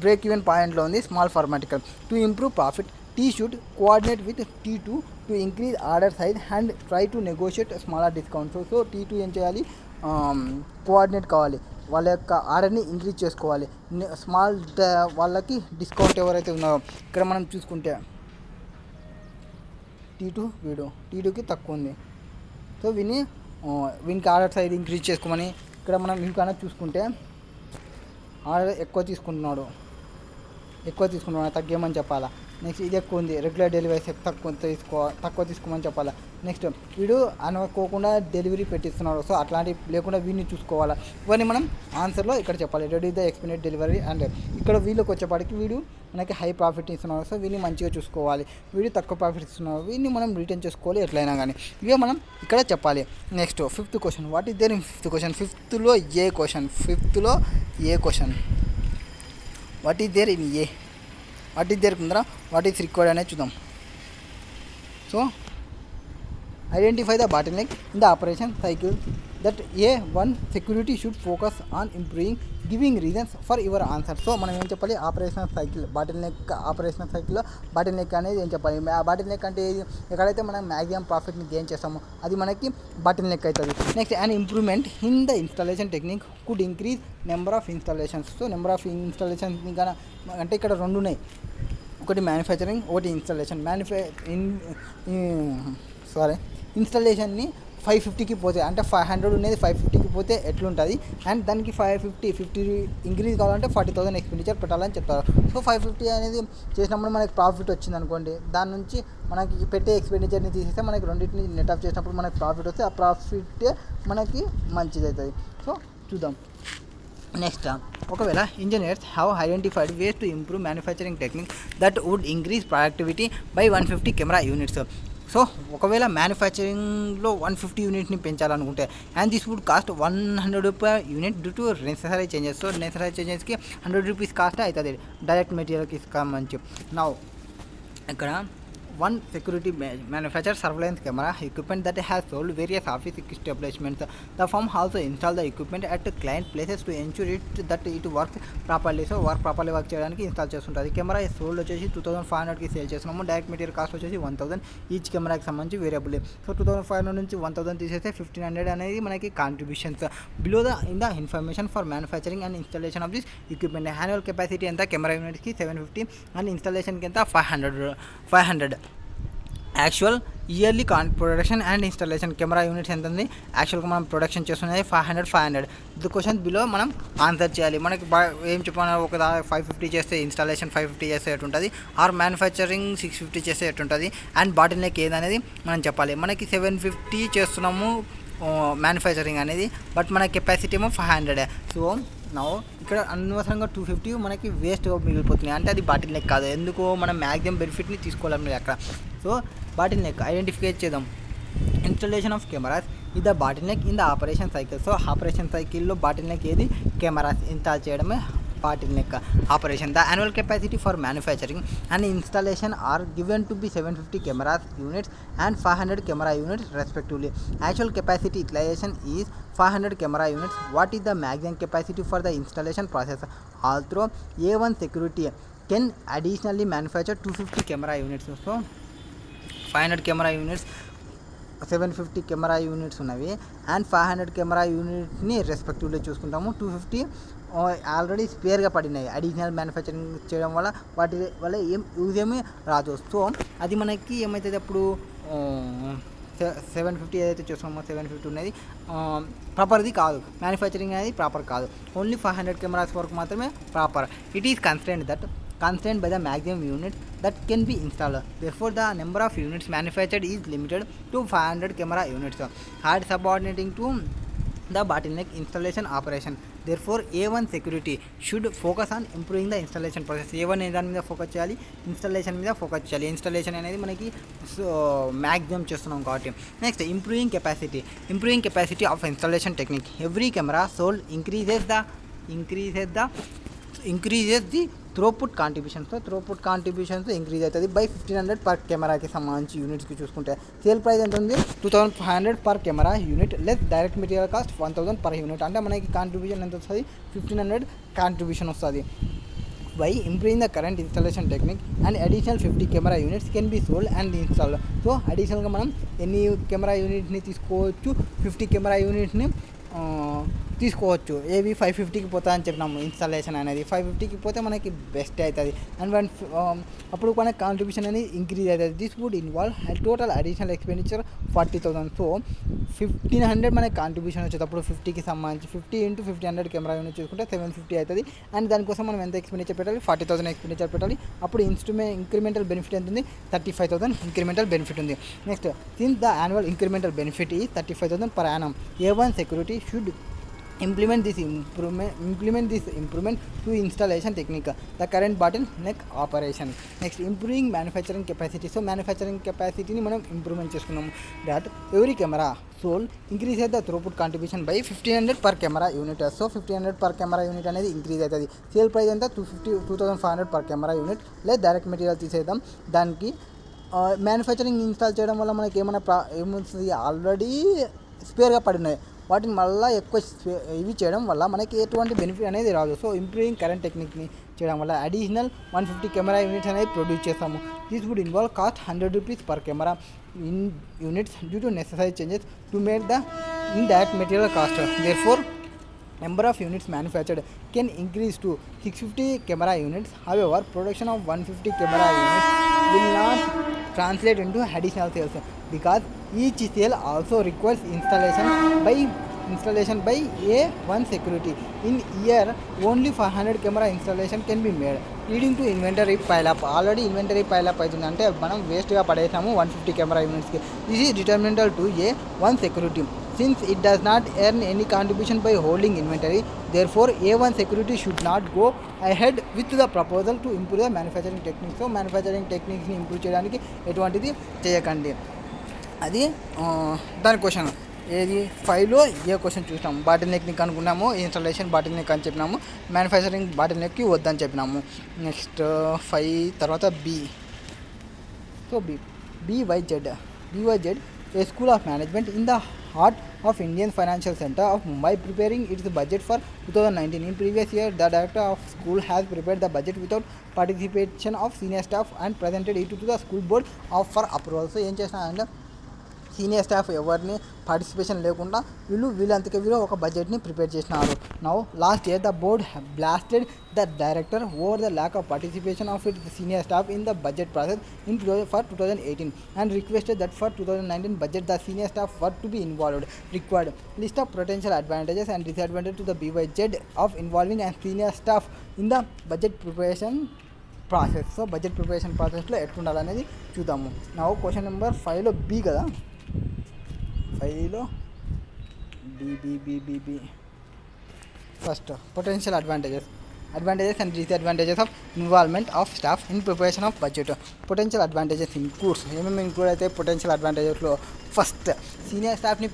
బ్రేక్ ఈవెన్ పాయింట్లో ఉంది, స్మాల్ ఫార్మాటికల్. To improve profit T should coordinate with T2 to increase order size and try to negotiate smaller discount. So T2 ఏం చేయాలి, కోఆర్డినేట్ కావాలి, వాళ్ళ యొక్క ఆర్డర్ని ఇంక్రీజ్ చేసుకోవాలి. స్మాల్ వాళ్ళకి డిస్కౌంట్ ఎవరైతే ఉన్నారో ఇక్కడ మనం చూసుకుంటే T2కి తక్కువ ఉంది. సో వీనికి ఆర్డర్ సైజ్ ఇంక్రీజ్ చేసుకోమని ఇక్కడ మనం ఇంకన్నా చూసుకుంటే ఆర్డర్ ఎక్కువ తీసుకుంటున్నాడు తగ్గేమని చెప్పాలా. నెక్స్ట్ ఇది ఎక్కువ ఉంది, రెగ్యులర్ డెలివరీస్ తక్కువ తీసుకోమని చెప్పాలా. నెక్స్ట్ వీడు అనుకోకుండా డెలివరీ పెట్టిస్తున్నాడు, సో అట్లాంటివి లేకుండా వీడిని చూసుకోవాలా. ఇవన్నీ మనం ఆన్సర్లో ఇక్కడ చెప్పాలి. Ready the expended delivery. And ఇక్కడ వీళ్ళకి వచ్చేపాటికి వీడు మనకి హై ప్రాఫిట్ ఇస్తున్నాడు, సో వీడిని మంచిగా చూసుకోవాలి. వీడు తక్కువ ప్రాఫిట్ ఇస్తున్నాడు, వీడిని మనం రిటర్న్ చేసుకోవాలి ఎట్లయినా కానీ. ఇవే మనం ఇక్కడ చెప్పాలి. Next 5th question, what is there in 5th question. 5thలో A question what is there in A, what is there కుందరా వాట్ ఈస్ రిక్వైర్డ్ అనేది చూద్దాం. So identify the bottleneck in the operation cycle that one security should focus on improving, giving reasons for your answer. So మనం ఏం చెప్పాలి, ఆపరేషనల్ సైకిల్లో బాటిల్ నెక్ అనేది ఏం చెప్పాలి. బాటిల్ నెక్ అంటే ఎక్కడైతే మనం మ్యాక్సిమం ప్రాఫిట్ని గెయిన్ చేస్తామో అది మనకి బాటిల్ నెక్ అవుతుంది. Next and improvement in the installation technique could increase number of installations. So number of installations ఇంకా అంటే ఇక్కడ 2 ఉన్నాయి, ఒకటి మ్యానుఫ్యాక్చరింగ్, ఒకటి ఇన్స్టాలేషన్. ఇన్స్టాలేషన్ని 550కి పోతే అంటే 500 ఉండేది 550కి పోతే ఎట్లుంటుంది. అండ్ దానికి 50 ఇంక్రీజ్ కావాలంటే 40,000 ఎక్స్పెండిచర్ పెట్టాలని చెప్తారు. సో 550 అనేది చేసినప్పుడు మనకి ప్రాఫిట్ వచ్చింది అనుకోండి, దాని నుంచి మనకి పెట్టే ఎక్స్పెండిచర్ని తీసేస్తే మనకి రెండింటిని నెట్ ఆఫ్ చేసినప్పుడు మనకి ప్రాఫిట్ వస్తే ఆ ప్రాఫిట్ మనకి మంచిది అవుతుంది. సో చూద్దాం. నెక్స్ట్, ఒకవేళ engineers have identified ways to improve manufacturing technique that would increase productivity by 150 camera units. So ఒకవేళ మ్యానుఫ్యాక్చరింగ్లో 150 యూనిట్ని పెంచాలనుకుంటే and this would cost 100 rupees unit due to necessary changes. So necessary చేంజెస్కి 100 రూపీస్ కాస్ట్ అవుతుంది డైరెక్ట్ మెటీరియల్కి సంబంధించి. నా ఇక్కడ one security manufacturer surveillance camera equipment that has sold various office establishments. The firm also install the equipment at client places to ensure that it works properly. So work చేయడానికి ఇన్స్టాల్ చేస్తుంటుంది. కెమెరా సోల్డ్ వచ్చేసి 2500కి సేల్ చేస్తున్నాము. డైరెక్ట్ మెటీరియల్ కాస్ట్ వచ్చేసి 1000. ఈచ్ కెమెరాకి సంబంధించి వేరియబుల్. సో 2500 నుంచి 1000 తీసేస్తే 1500 అనేది మనకి contributions. Below in the information for manufacturing and installation of this equipment. Annual capacity ఎంత కెమెరా యూనిట్స్కి 750 అండ్ ఇన్స్టాలేషన్కి ఎంత 500. Actual yearly production and installation camera units ఎంత ఉంది యాక్చువల్గా మనం ప్రొడక్షన్ చేస్తున్నది 500. ది క్వశ్చన్ బిలో మనం ఆన్సర్ చేయాలి. మనకి ఏం చెప్పాలి, ఒక 550 చేస్తే ఇన్స్టాలేషన్ 550 చేస్తే ఎటుంటుంది, ఆర్ మ్యానుఫ్యాక్చరింగ్ 650 చేస్తే ఎటుంటుంది, అండ్ బాటిల్ నెక్ ఏదనేది మనం చెప్పాలి. మనకి 750 చేస్తున్నాము మ్యానుఫ్యాక్చరింగ్ అనేది, బట్ మన కెపాసిటీ ఏమో 500. సో ఇక్కడ అనవసరంగా 250 మనకి వేస్ట్ మిగిలిపోతున్నాయి. అంటే అది బాటిల్ నెక్ కాదు. ఎందుకు మనం మ్యాక్సిమం బెనిఫిట్ని తీసుకోవాలి అక్కడ. సో బాటిల్ నెక్ ఐడెంటిఫై చేద్దాం. ఇన్స్టాలేషన్ ఆఫ్ కెమెరాస్ ఇది the bottleneck in the operation cycle. So operation సైకిల్లో బాటిల్ నెక్ ఏది, కెమెరాస్ ఇన్స్టాల్ చేయడమే bottleneck operation. The annual capacity for manufacturing and installation are given to be 750 cameras units and 500 camera units respectively. Actual capacity utilisation is 500 camera units. What is the maximum capacity for the installation process? Although A1 security can additionally manufacture 250 camera units. So 500 camera units, 750 camera units ఉన్నవి అండ్ 500 కెమెరా యూనిట్ని రెస్పెక్టివ్లీ చూసుకుంటాము. 250 ఆల్రెడీ స్పేర్గా పడినాయి. అడిషనల్ మ్యానుఫ్యాక్చరింగ్ చేయడం వల్ల వాటి వల్ల యూజ్ ఏమీ రాదు. సో అది మనకి ఏమవుతుంది, అప్పుడు 750 ఏదైతే చూస్తున్నామో 750 ఉన్నది ప్రాపర్ది కాదు, మ్యానుఫ్యాక్చరింగ్ అనేది ప్రాపర్ కాదు. ఓన్లీ 500 కెమెరాస్ వరకు మాత్రమే proper. It is constrained by the maximum units that can be installed. Therefore, the number of units manufactured is limited to 500 camera units, hard subordinating to the bottleneck installation operation. Therefore, A1 security should focus on improving the installation process. A1 దాని మీద ఫోకస్ చేయాలి, ఇన్స్టాలేషన్ మీద ఫోకస్ చేయాలి. ఇన్స్టాలేషన్ అనేది మనకి మ్యాక్సిమం చేస్తున్నాం కాబట్టి. Next improving capacity of installation technique. Every camera sold increases the throughput contribution. So throughput contributions increase అవుతుంది బై 1500 పర్ కెమెరాకి సంబంధించి యూనిట్స్కి చూసుకుంటే. సేల్ ప్రైస్ ఎంత ఉంది 2500 per camera unit less direct material cost 1000 per unit. అంటే మనకి కాంట్రిబ్యూషన్ ఎంత వస్తుంది, 1500 కాంట్రిబ్యూషన్ వస్తుంది. By improving the current installation technique and additional 50 camera units can be sold and installed. So అడిషనల్గా మనం ఎన్ని కెమెరా యూనిట్ని తీసుకోవచ్చు, 50 కెమెరా యూనిట్ని తీసుకోవచ్చు. ఏవి 550కి పోతా అని చెప్పినాము. ఇన్స్టాలేషన్ అనేది 550కి పోతే మనకి బెస్ట్ అవుతుంది అండ్ అప్పుడు మనకి కాంట్రిబ్యూషన్ అనేది ఇంక్రీజ్ అవుతుంది. This would involve total additional expenditure 40,000. So 1500 మనకి కాంట్రిబ్యూషన్ వచ్చేటప్పుడు 50కి సంబంధించి 50 × 1500 కెమెరా యూనిట్ చూసుకుంటే 750 అవుతుంది. అండ్ దానికోసం మనం ఎంత ఎక్స్పెండిచర్ పెట్టాలి, 40,000 ఎక్స్పెండిచర్ పెట్టాలి. అప్పుడు ఇంక్రిమెంటల్ బెనిఫిట్ ఎంత ఉంది, 35,000 ఇంక్రిమెంటల్ బెనిఫిట్ ఉంది. Next, since the annual incremental benefit ఈ 35,000 per annum, A1 security should implement this improvement to installation technique, the current bottleneck operation. Next, improving manufacturing capacity. So manufacturing capacity ni manam improvement chestunnamu. That every camera sold increases the throughput contribution by 1500 per camera unit. So 1500 per camera unit అనేది ఇంక్రీజ్ అవుతుంది. సేల్ ప్రైస్ ఎంత 2500 per camera unit. లేదా డైరెక్ట్ మెటీరియల్ తీసేద్దాం. దానికి మ్యానుఫ్యాక్చరింగ్ ఇన్స్టాల్ చేయడం వల్ల మనకి ఏమవుతుంది, ఆల్రెడీ స్పేర్గా పడినాయి, వాటిని మళ్ళీ ఎక్కువ ఇవి చేయడం వల్ల మనకి ఎటువంటి బెనిఫిట్ అనేది రాదు. సో ఇంప్రూవింగ్ కరెంట్ టెక్నిక్ని చేయడం వల్ల అడిషనల్ 150 కెమెరా యూనిట్స్ అనేది ప్రొడ్యూస్ చేస్తాము. This would involve cost 100 rupees per camera in units due to necessary changes to make the indirect material cost. Therefore, number of units manufactured can increase to 650 camera units. However, production of 150 camera units will not translate into additional sales because each sale also requires installation by A1 security. In year, only 500 camera installation can be made, leading to inventory pile up. Already inventory pile up అవుతుంది, అంటే మనం వేస్ట్గా పడేసాము 150 camera unitsకి. This is detrimental to A1 security since it does not earn any contribution by holding inventory. Therefore, A1 security should not go ahead with the proposal to improve the manufacturing techniques. So manufacturing techniques ని ఇంప్రూవ్ చేయడానికి ఎటువంటిది చేయకండి. అది దాని క్వశ్చన్. ఏది 5లో ఏ క్వశ్చన్ చూసినాము, బాటిల్ నెక్ని కనుక్కున్నాము, ఇన్స్టాలేషన్ బాటిల్ నెక్ అని చెప్పినాము, మ్యానుఫ్యాక్చరింగ్ బాటిల్ నెక్కి వద్దని చెప్పినాము. నెక్స్ట్ 5 తర్వాత B. So B BYZ, a school of management in the heart of Indian Financial Center of Mumbai, preparing its budget for 2019. In previous year, the director of school has prepared the budget without participation of senior staff and presented it to the school board for approval. So ఏం చేసినారంటే సీనియర్ స్టాఫ్ ఎవరిని పార్టిసిపేషన్ లేకుండా వీళ్ళంతకే వీళ్ళు ఒక బడ్జెట్ని ప్రిపేర్ చేసినారు. Now last year the board blasted the director over the lack of participation of it senior staff in the budget process for 2018 and requested that for 2019 budget the senior staff were to be involved. Required list of potential advantages and disadvantages to the BYZ of involving and senior staff in the budget preparation process. So budget preparation ప్రాసెస్లో ఎట్లుండాలనేది చూద్దాము. నా క్వశ్చన్ నెంబర్ 5లో బి కదా, 5లో B first potential advantages and disadvantages of involvement of staff in preparation of budget. Potential advantages includes ఏమేమి ఇంక్లూడ్ అయితే పొటెన్షియల్ అడ్వాంటేజెస్లో ఫస్ట్ సీనియర్ స్టాఫ్ని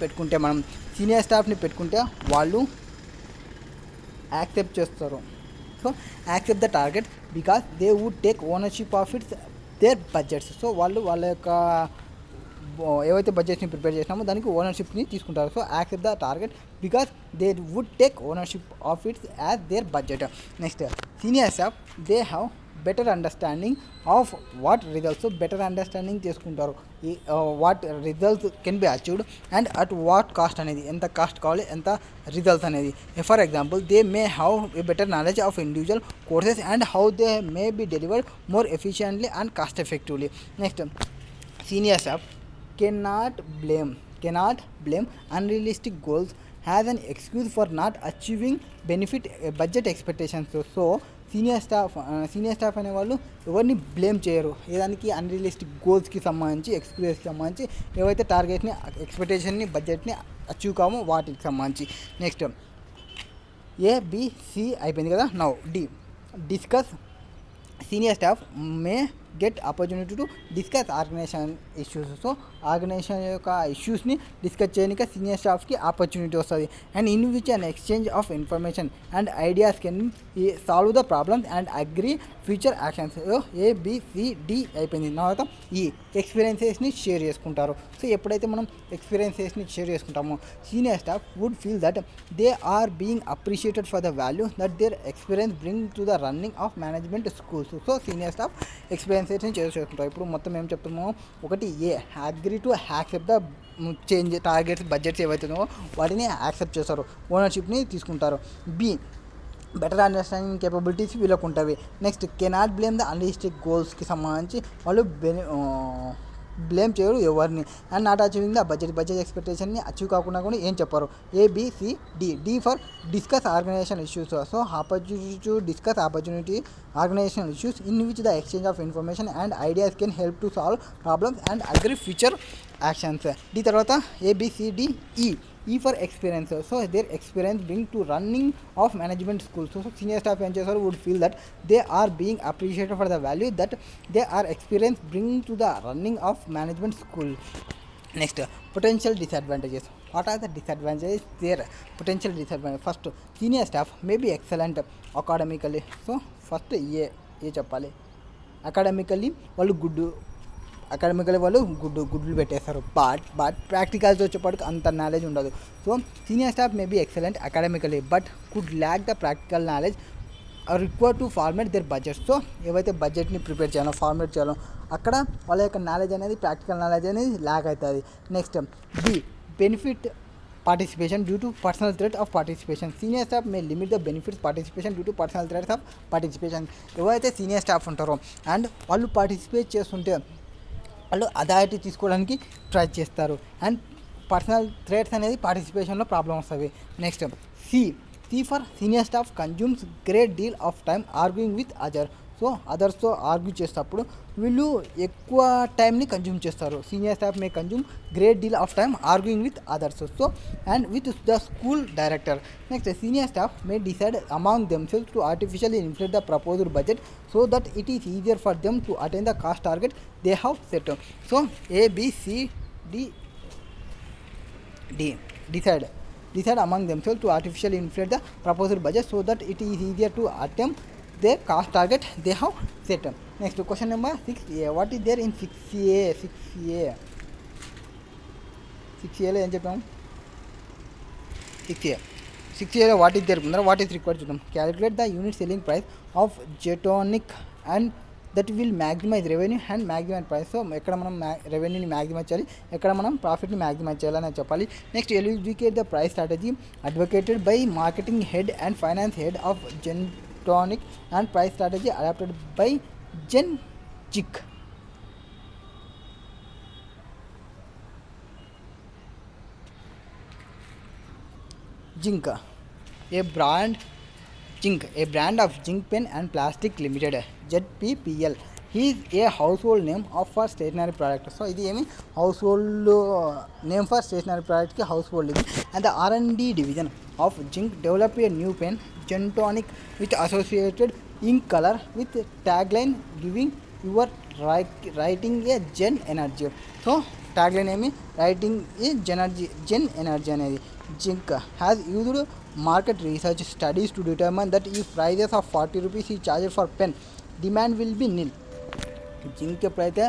పెట్టుకుంటే వాళ్ళు యాక్సెప్ట్ చేస్తారు. So accept the target because they would take ownership of their budgets. So వాళ్ళ యొక్క ఏవైతే బడ్జెట్ని ప్రిపేర్ చేసినామో దానికి ఓనర్షిప్ని తీసుకుంటారు. So accept the target because they would take ownership of as their budget. Next senior staff they have better understanding of what results. So better understanding చేసుకుంటారు what results can be achieved and at what cost అనేది, ఎంత కాస్ట్ కావాలి, ఎంత రిజల్ట్స్ అనేది. For example they may have a better knowledge of individual courses and how they may be delivered more efficiently and cost effectively. Next senior staff cannot blame unrealistic goals as an excuse for not achieving budget expectations. So senior staff అనేవాళ్ళు ఎవరిని బ్లేమ్ చేయరు ఏదానికి, అన్రియలిస్టిక్ గోల్స్కి సంబంధించి, ఎక్స్పీరియన్స్కి సంబంధించి, ఏవైతే టార్గెట్ని, ఎక్స్పెక్టేషన్ని, బడ్జెట్ని అచీవ్ కామో వాటికి సంబంధించి. నెక్స్ట్ ABC అయిపోయింది కదా. Now discuss senior staff may get opportunity to discuss organisation issues. So organisation యొక్క ఇష్యూస్ని డిస్కస్ చేయడానికి సీనియర్ స్టాఫ్కి ఆపర్చునిటీ వస్తుంది. And in which an exchange of information and ideas can solve the problems and agree future actions. ABCD అయిపోయింది. తర్వాత ఈ ఎక్స్పీరియన్సెస్ని షేర్ చేసుకుంటారు. సో ఎప్పుడైతే మనం ఎక్స్పీరియన్సెస్ని షేర్ చేసుకుంటామో senior staff would feel that they are being appreciated for the value that their experience bring to the running of management schools. So senior staff ఎక్స్పీరియన్సెస్ని చేసుకుంటారు. ఇప్పుడు మొత్తం ఏం చెప్తున్నామో, ఒకటి agree to accept the change targets, budgets ఏవైతే ఉన్నాయో వాటిని యాక్సెప్ట్ చేస్తారు, ఓనర్షిప్ని తీసుకుంటారు. బి బెటర్ అండర్స్టాండింగ్ కేపబిలిటీస్ వీళ్ళకు ఉంటాయి. Next cannot blame the unrealistic గోల్స్కి సంబంధించి వాళ్ళు బ్లేమ్ చేయరు ఎవరిని. And not achieving the budget ఎక్స్పెక్టేషన్ని అచీవ్ కాకుండా కూడా ఏం చెప్పారు. ABCD for discuss organisation issues. So opportunity to discuss organisation issues in which the exchange of information and ideas can help to solve problems and agree future actions. తర్వాత ABCDE for experience. So their experience bring to running of management schools. So senior staff ఏం చేస్తారు, would feel that they are being appreciated for the value that they are experience bring to the running of management school. Next potential disadvantages. What are the disadvantages there? Potential disadvantage first senior staff may be excellent academically. So first A చెప్పాలి, అకాడమికలీ వాళ్ళు గుడ్లు పెట్టేస్తారు. బట్ ప్రాక్టికల్స్ వచ్చేప్పటికి అంత నాలెడ్జ్ ఉండదు. So senior staff may be excellent academically but could lack the practical knowledge required to format their budget. So ఏవైతే బడ్జెట్ని ప్రిపేర్ చేయాలో, ఫార్మేట్ చేయాలో అక్కడ వాళ్ళ యొక్క నాలెడ్జ్ అనేది, ప్రాక్టికల్ నాలెడ్జ్ అనేది ల్యాక్ అవుతుంది. Next benefit participation due to personal threat of participation. Senior staff may limit the benefits participation due to personal threats of participation. ఎవరైతే సీనియర్ స్టాఫ్ ఉంటారో అండ్ వాళ్ళు పార్టిసిపేట్ చేస్తుంటే వాళ్ళు అథారిటీ తీసుకోవడానికి ట్రై చేస్తారు అండ్ పర్సనల్ థ్రెట్స్ అనేది పార్టిసిపేషన్లో ప్రాబ్లమ్ వస్తుంది. Next C for senior staff consumes great deal of time arguing with so అదర్స్తో ఆర్గ్యూ చేసేటప్పుడు వీళ్ళు ఎక్కువ టైంని కన్జ్యూమ్ చేస్తారు. Senior staff may consume great deal of time arguing with others. So and with the school director. Next senior staff may decide among themselves to artificially inflate the proposed budget so that it is easier for them to attain the cost target they have set. So ABCD decide among themselves to artificially inflate the proposed budget so that it is easier to attempt their cost target they have set. Next question number 6a. What is there in 6a? 6a లో ఏం చెప్పాము? 6a లో వాట్ ఈస్ దేర్ ఉందా, వాట్ ఈస్ రిక్వైర్డ్ చూద్దాం. Calculate the unit selling price of Gentonic and that will maximise revenue and maximise price. So ఎక్కడ మనం రెవెన్యూని మ్యాక్సిమైజ్ చేయాలి, ఎక్కడ మనం ప్రాఫిట్ని మ్యాక్సిమైజ్ చేయాలని చెప్పాలి. Next elucidate the price strategy advocated by marketing head and finance head of Gentonic and price strategy adapted by Zinc. Zinc, a brand of zinc pen and plastic limited, ZPPL. He is a household name of for stationery product. So ఇది ఏమి household name for stationery product కి household ఇది. And the R&D division of zinc developed a new pen, Gentonic, with associated ink color with tagline giving your writing a gen energy. So tagline ఏమి writing a gen energy అనేది. Zinc has used market research studies to determine that if prices of 40 rupees is charged for pen, demand will be nil. Zinc ఎప్పుడైతే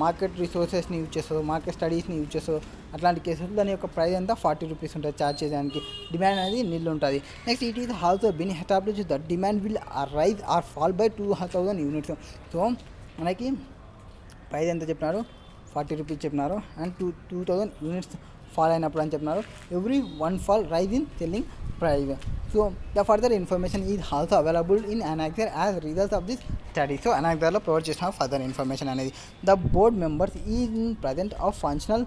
మార్కెట్ రిసోర్సెస్ని యూజ్ చేస్తుందో, మార్కెట్ స్టడీస్ని యూజ్ చేస్తుందో, అట్లాంటి కేసులు దాని యొక్క ప్రైస్ అంతా 40 రూపీస్ ఉంటుంది ఛార్జ్ చేయడానికి, డిమాండ్ అనేది నిల్ ఉంటుంది. Next it is also been establish that demand will rise or fall by 2000 units. So మనకి ప్రైస్ ఎంత చెప్పినారు, 40 రూపీస్ చెప్పినారు, అండ్ 2000 యూనిట్స్ ఫాల్ అయినప్పుడు అని చెప్పినారు. Every one fall rise in selling price. So the further information is also available in annexure as results of this study. So అనెక్సర్లో ప్రొవైడ్ చేసిన ఫర్దర్ ఇన్ఫర్మేషన్ అనేది. The board members is in present of functional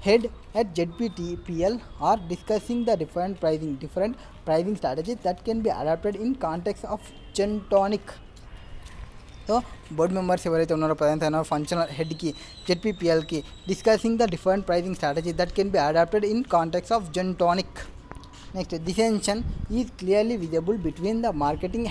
head at ZPTPL are discussing the different pricing strategies that can be adapted in context of Gentonic. So board members ఎవరైతే ఉన్నారో ప్రజెంట్ అయినారో ఫంక్షనల్ హెడ్కి జెడ్పీపీఎల్కి discussing the different pricing strategy that can be adapted in context of Gentonic. Next dissension is clearly visible between the marketing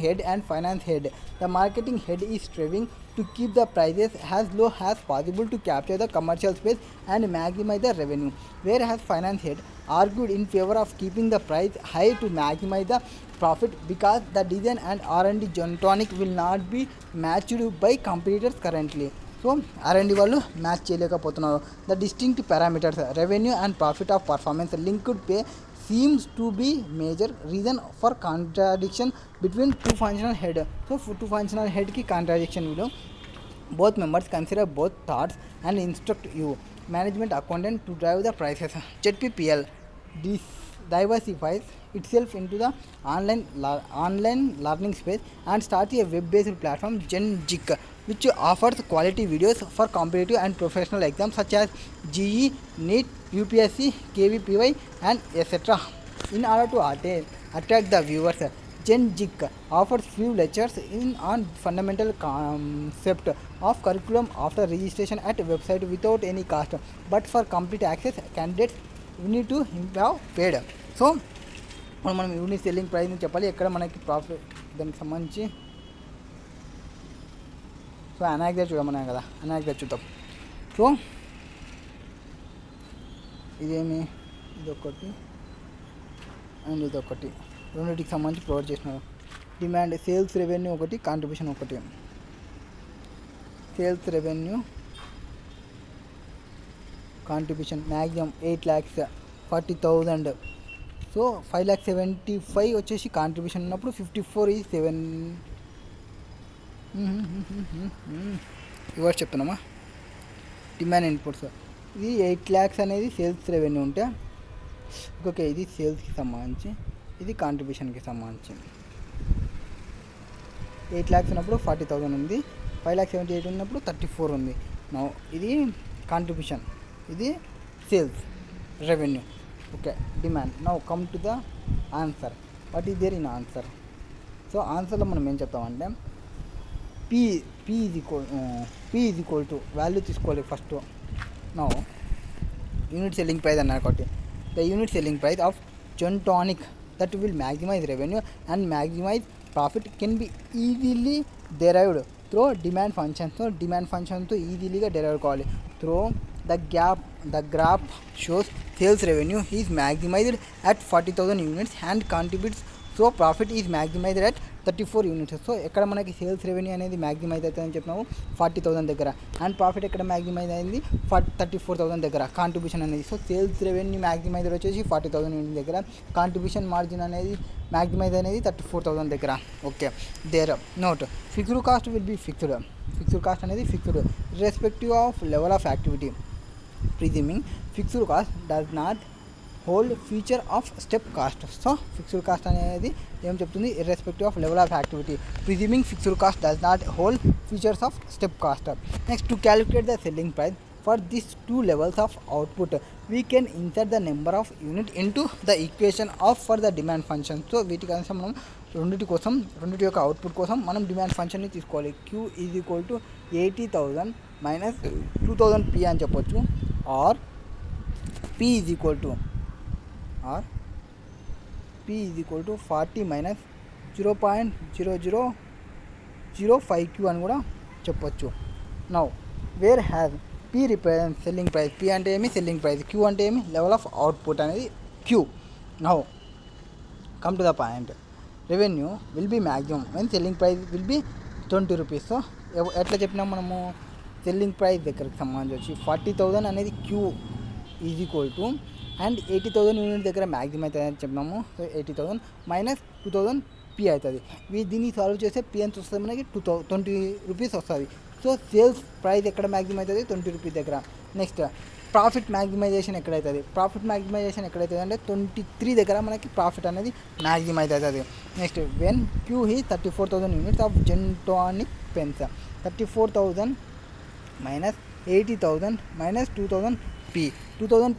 head and finance head. The marketing head is striving to keep the prices as low as possible to capture the commercial space and maximize the revenue, whereas finance head argued in favor of keeping the price high to maximize the profit because the design and R&D Gentonic will not be matched by competitors currently. So R&D వాళ్ళు మ్యాచ్ చేయలేకపోతున్నారు. The distinct parameters revenue and profit of performance linked pay seems to be major reason for contradiction between two functional head. So two functional head ki contradiction will both members consider both thoughts and instruct you management accountant to drive the prices. ZPPL diversifies itself into the online learning space and starts a web-based platform GenJik, which offers quality videos for competitive and professional exams such as GE, NEET, UPSC, KVPY and etc. In order to attract the viewers, GenJik offers few lectures on fundamental concept of curriculum after registration at website without any cost. But for complete access, candidates need to have paid. So మనం యూనిట్ సెల్లింగ్ ప్రైస్ని చెప్పాలి, ఎక్కడ మనకి ప్రాఫిట్ దానికి సంబంధించి. సో అనెక్సర్ చూడమన్నాం కదా, అనెక్సర్ చూద్దాం. సో ఇదేమి ఇదొకటి అండ్ ఇదొకటి రెండింటికి సంబంధించి ప్రొవైడ్ చేసినారు. డిమాండ్ సేల్స్ రెవెన్యూ ఒకటి, కాంట్రిబ్యూషన్ ఒకటి. Sales revenue contribution maximum 8,40,000. So 5,75,000 వచ్చేసి కాంట్రిబ్యూషన్ ఉన్నప్పుడు 54 ఈజ్ 7 రివర్స్ చెప్తున్నామా. డిమాండ్ ఇన్పుట్స్ ఇది 8 lakhs అనేది సేల్స్ రెవెన్యూ ఉంటే, ఓకే ఇది సేల్స్కి సంబంధించి, ఇది కాంట్రిబ్యూషన్కి సంబంధించి. 8 lakhs ఉన్నప్పుడు 40,000 ఉంది, 5,78,000 ఉన్నప్పుడు 34 ఉంది. నో ఇది కాంట్రిబ్యూషన్, ఇది sales revenue. Okay demand. Now come to the answer. What is there in answer? So ఆన్సర్లో మనం ఏం చెప్తామంటే P is equal to value తీసుకోవాలి first. Now unit selling price అన్నారు కాబట్టి the unit selling price of Gentonic that will maximise revenue and maximise profit can be easily derived through demand function. So demand ఫంక్షన్తో ఈజీలీగా డెరైవ్ కావాలి. Through the graph shows sales revenue is maximized at 40,000 units and contributes, so profit is maximized at 34 units. So ఎక్కడ మనకి సేల్స్ రెవెన్యూ అనేది మ్యాక్సిమైజ్ అవుతుందని చెప్పినాము 40,000 దగ్గర, అండ్ ప్రాఫిట్ ఎక్కడ మ్యాక్సిమైజ్ అయింది 34,000 దగ్గర కాంట్రిబ్యూషన్ అనేది. సో సేల్స్ రెవెన్యూ మ్యాక్సిమైజర్ వచ్చేసి 40,000 యూనిట్ దగ్గర, కాంట్రిబ్యూషన్ మార్జిన్ అనేది మ్యాక్సిమైజ్ అనేది 34,000 దగ్గర. Okay, there note fixed cost will be fixed cost అనేది fixed respective of level of activity. Presuming fixed cost does not hold feature of step cost. So fixed cost అనేది ఏం చెప్తుంది, irrespective of level of activity. Presuming fixed cost does not hold features of step cost. Next, to calculate the selling price for this 2 levels of output, we can insert the number of unit into the equation of for the demand function. So వీటి కోసం మనం రెండింటి యొక్క అవుట్పుట్ కోసం మనం డిమాండ్ ఫంక్షన్ని తీసుకోవాలి. Q is equal to 80,000 minus 2000 P అని చెప్పొచ్చు, or P is equal to 40 minus 0.0005Q అని కూడా చెప్పొచ్చు. Now where have P represent selling price. P అంటే ఏమి సెల్లింగ్ ప్రైస్, Q అంటే ఏమి లెవెల్ ఆఫ్ అవుట్పుట్ అనేది Q. Now come to the point, revenue will be maximum when selling price will be 20 rupees. So ఎట్లా చెప్పినాం మనము, సెల్లింగ్ ప్రైస్ దగ్గరకు సంబంధించి 40,000 అనేది Q is equal to and 80,000 unit దగ్గర మ్యాక్సిమం అవుతుంది అని చెప్పినాము. సో 80,000 మైనస్ 2000 P అవుతుంది. దీన్ని సాల్వ్ చేస్తే P ఎంత వస్తుంది మనకి 20 రూపీస్ వస్తుంది. సో సేల్స్ ప్రైస్ ఎక్కడ మ్యాక్సిమం అవుతుంది 20 రూపీస్ దగ్గర. నెక్స్ట్, ప్రాఫిట్ మ్యాక్సిమైజేషన్ ఎక్కడవుతుంది అంటే 23 దగ్గర మనకి ప్రాఫిట్ అనేది మ్యాక్సిమైజ్ అవుతుంది. Next, when Q he 34,000 units of జెంటానిక్ pens, 34,000 minus 80,000 minus 2000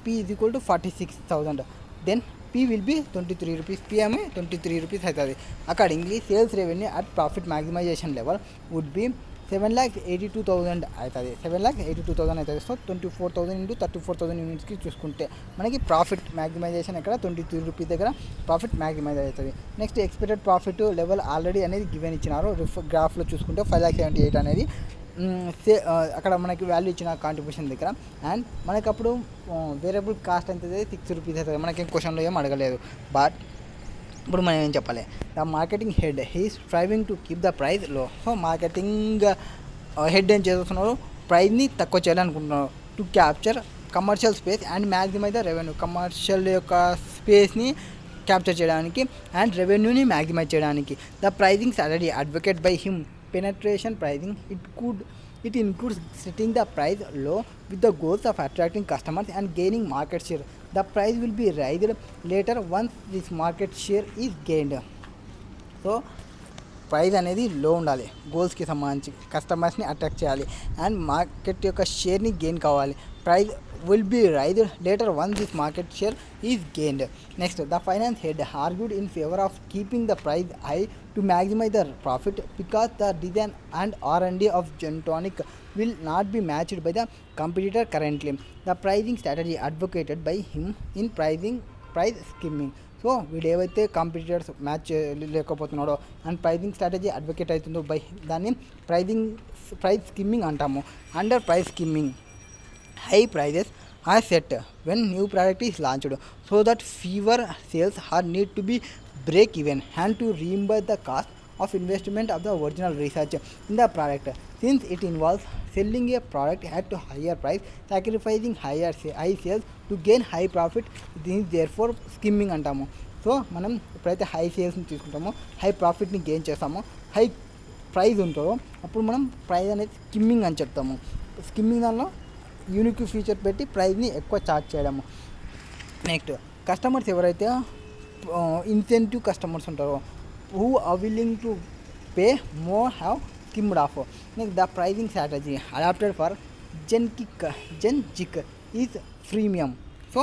P is equal to 46,000. Then P will be 23 rupees. P is 23 rupees అవుతుంది. Accordingly sales revenue at profit maximization level would be 7,82,000 అవుతుంది. 7,82,000 అవుతుంది. సో 24,000 ఇంటూ 34,000 యూనిట్స్కి చూసుకుంటే మనకి ప్రాఫిట్ మ్యాక్సిమైజేషన్ ఎక్కడ 23 రూపీస్ దగ్గర ప్రాఫిట్ మ్యాక్సిమైజ్ అవుతుంది. Next, expected profit level already అనేది గివెన్ ఇచ్చినారు. గ్రాఫ్లో చూసుకుంటే 5,78 అనేది అక్కడ మనకి వాల్యూ ఇచ్చిన కాంట్రిబ్యూషన్ దగ్గర. అండ్ మనకి అప్పుడు వేరియబుల్ కాస్ట్ ఎంత అవుతుంది 6 రూపీస్ అవుతుంది. మనకి క్వశ్చన్లో ఏం అడగలేదు. బట్ ఇప్పుడు మనం ఏం చెప్పాలి, the marketing head he striving to keep the price low. So marketing head ఏం చేస్తున్నారు, ప్రైస్ని తక్కువ చేయాలనుకుంటున్నారు. To capture commercial space and maximize the revenue. Commercial యొక్క స్పేస్ని క్యాప్చర్ చేయడానికి అండ్ రెవెన్యూని మ్యాక్సిమైజ్ చేయడానికి. The pricing strategy advocate by him penetration pricing, it includes setting the price low with the goals of attracting customers and gaining market share. The price will be raised later once this market share is gained. So price అనేది లో ఉండాలి, గోల్స్కి సంబంధించి కస్టమర్స్ని అట్రాక్ట్ చేయాలి అండ్ మార్కెట్ యొక్క షేర్ని గెయిన్ కావాలి. Price will be raised later once this market share is gained. Next, the finance head argued in favor of keeping the price high to maximize the profit because the design and R&D of Gentonic will not be matched by the competitor currently. The pricing strategy advocated by him in price skimming. So వీడు ఏవైతే కాంపిటీటర్స్ మ్యాచ్ లేకపోతున్నాడో అండ్ ప్రైజింగ్ స్ట్రాటజీ అడ్వకేట్ అవుతుందో బై దాన్ని ప్రైస్ స్కిమ్మింగ్ అంటాము. Under price skimming, high prices are set when new product is launched so that fewer sales are need to be break even and to reimburse the cost of investment of the original research in the product. Since it involves selling a product at a higher price, sacrificing high sales to gain high profit, this is therefore skimming అంటాము. సో మనం ఎప్పుడైతే హై సేల్స్ని తీసుకుంటామో హై ప్రాఫిట్ని గెయిన్ చేస్తామో హై ప్రైస్ ఉంటుందో అప్పుడు మనం ప్రైస్ అనేది స్కిమ్మింగ్ అని చెప్తాము. స్కిమ్మింగ్ దానిలో యూనిక్ ఫీచర్ పెట్టి ప్రైస్ని ఎక్కువ ఛార్జ్ చేయడము. నెక్స్ట్, కస్టమర్స్ ఎవరైతే ఇన్సెంటివ్ కస్టమర్స్ ఉంటారో who are willing to pay more have skimmed off. Next, the pricing strategy adapted for జెన్జిక్ ఈజ్ ఫ్రీమియం. సో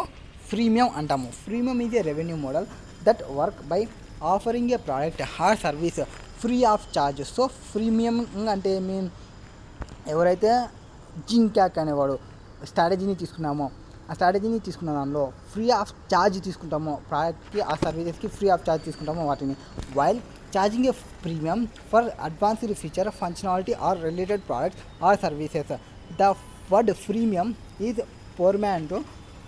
ఫ్రీమియం అంటాము. Freemium is a revenue model that work by offering a product or service free of charge. So freemium అంటే ఏమి, ఎవరైతే జింక్యాక్ అనేవాడు స్ట్రాటజీని తీసుకున్నామో ఆ స్ట్రాటజీని తీసుకున్న దానిలో ఫ్రీ ఆఫ్ ఛార్జ్ తీసుకుంటామో ప్రోడక్ట్కి ఆ సర్వీసెస్కి ఫ్రీ ఆఫ్ ఛార్జ్ తీసుకుంటామో వాటిని, while charging a premium for advanced feature functionality or related products or services. The word freemium is portmanteau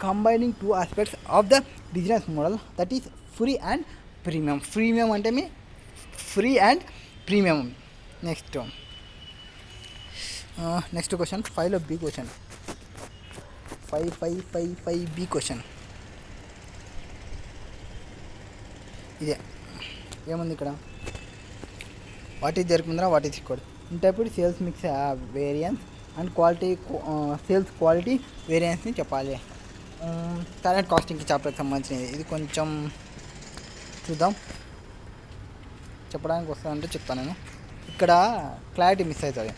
combining two aspects of the business model that is free and premium. Premium అంటే మీ free and premium. Next question 5లో బి క్వశ్చన్ 5 బి క్వశ్చన్ ఇదే ఏముంది ఇక్కడ, వాట్ ఈస్ జరుగుతుందా, what is record interpret sales mix variance and quality sales quality వేరియన్స్ని చెప్పాలి. స్టాండర్డ్ కాస్టింగ్కి చాప్టర్కి సంబంధించినది. ఇది కొంచెం చూద్దాం, చెప్పడానికి వస్తుందంటే చెప్తాను నేను. ఇక్కడ క్లారిటీ మిస్ అవుతుంది.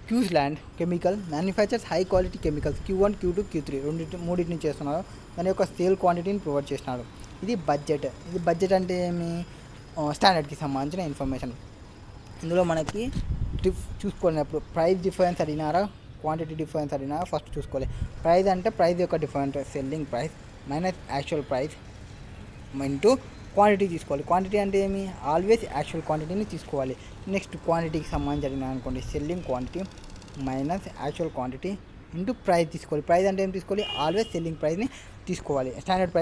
Q's land chemical manufactures high quality chemicals Q1 Q2 Q3 మూడింటిని చేస్తున్నారు. దాని యొక్క సేల్ క్వాంటిటీని ప్రొవైడ్ చేసినాడు. ఇది బడ్జెట్ అంటే ఏమి, స్టాండర్డ్కి సంబంధించిన ఇన్ఫర్మేషన్. ఇందులో మనకి చూసుకున్నప్పుడు ప్రైస్ డిఫరెన్స్ అడిగినారా, క్వాంటిటీ డిఫరెన్స్ అడిగినారా, ఫస్ట్ చూసుకోవాలి. ప్రైస్ అంటే ప్రైస్ యొక్క difference, selling price minus actual price into quantity తీసుకోవాలి. క్వాంటిటీ అంటే ఏమి, ఆల్వేస్ యాక్చువల్ క్వాంటిటీని తీసుకోవాలి. నెక్స్ట్ క్వాంటిటీకి సంబంధించి అడిగినా అనుకోండి, selling quantity minus actual quantity into price తీసుకోవాలి. ప్రైస్ అంటే ఏం తీసుకోవాలి, ఆల్వేస్ సెల్లింగ్ ప్రైస్ని తీసుకోవాలి, స్టాండర్డ్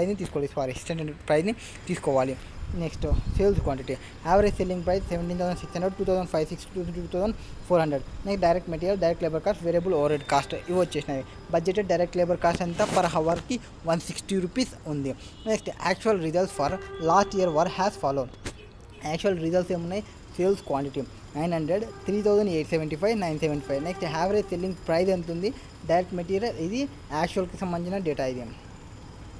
ప్రైస్ని తీసుకోవాలి. Next sales quantity average selling price 17,600, 2,560, 2,400. Next direct material, direct labour cost, variable over head cost ఇవి వచ్చేసినాయి. బడ్జెటెడ్ డైరెక్ట్ లేబర్ కాస్ట్ అంతా పర్ అవర్కి 160 రూపీస్ ఉంది. Next actual results for last year were as followed. Actual results ఏమున్నాయి, sales quantity 900, 3,875, 975. Next average selling price ఎంత ఉంది, డైరెక్ట్ మెటీరియల్ ఇది యాక్చువల్కి సంబంధించిన డేటా. ఇది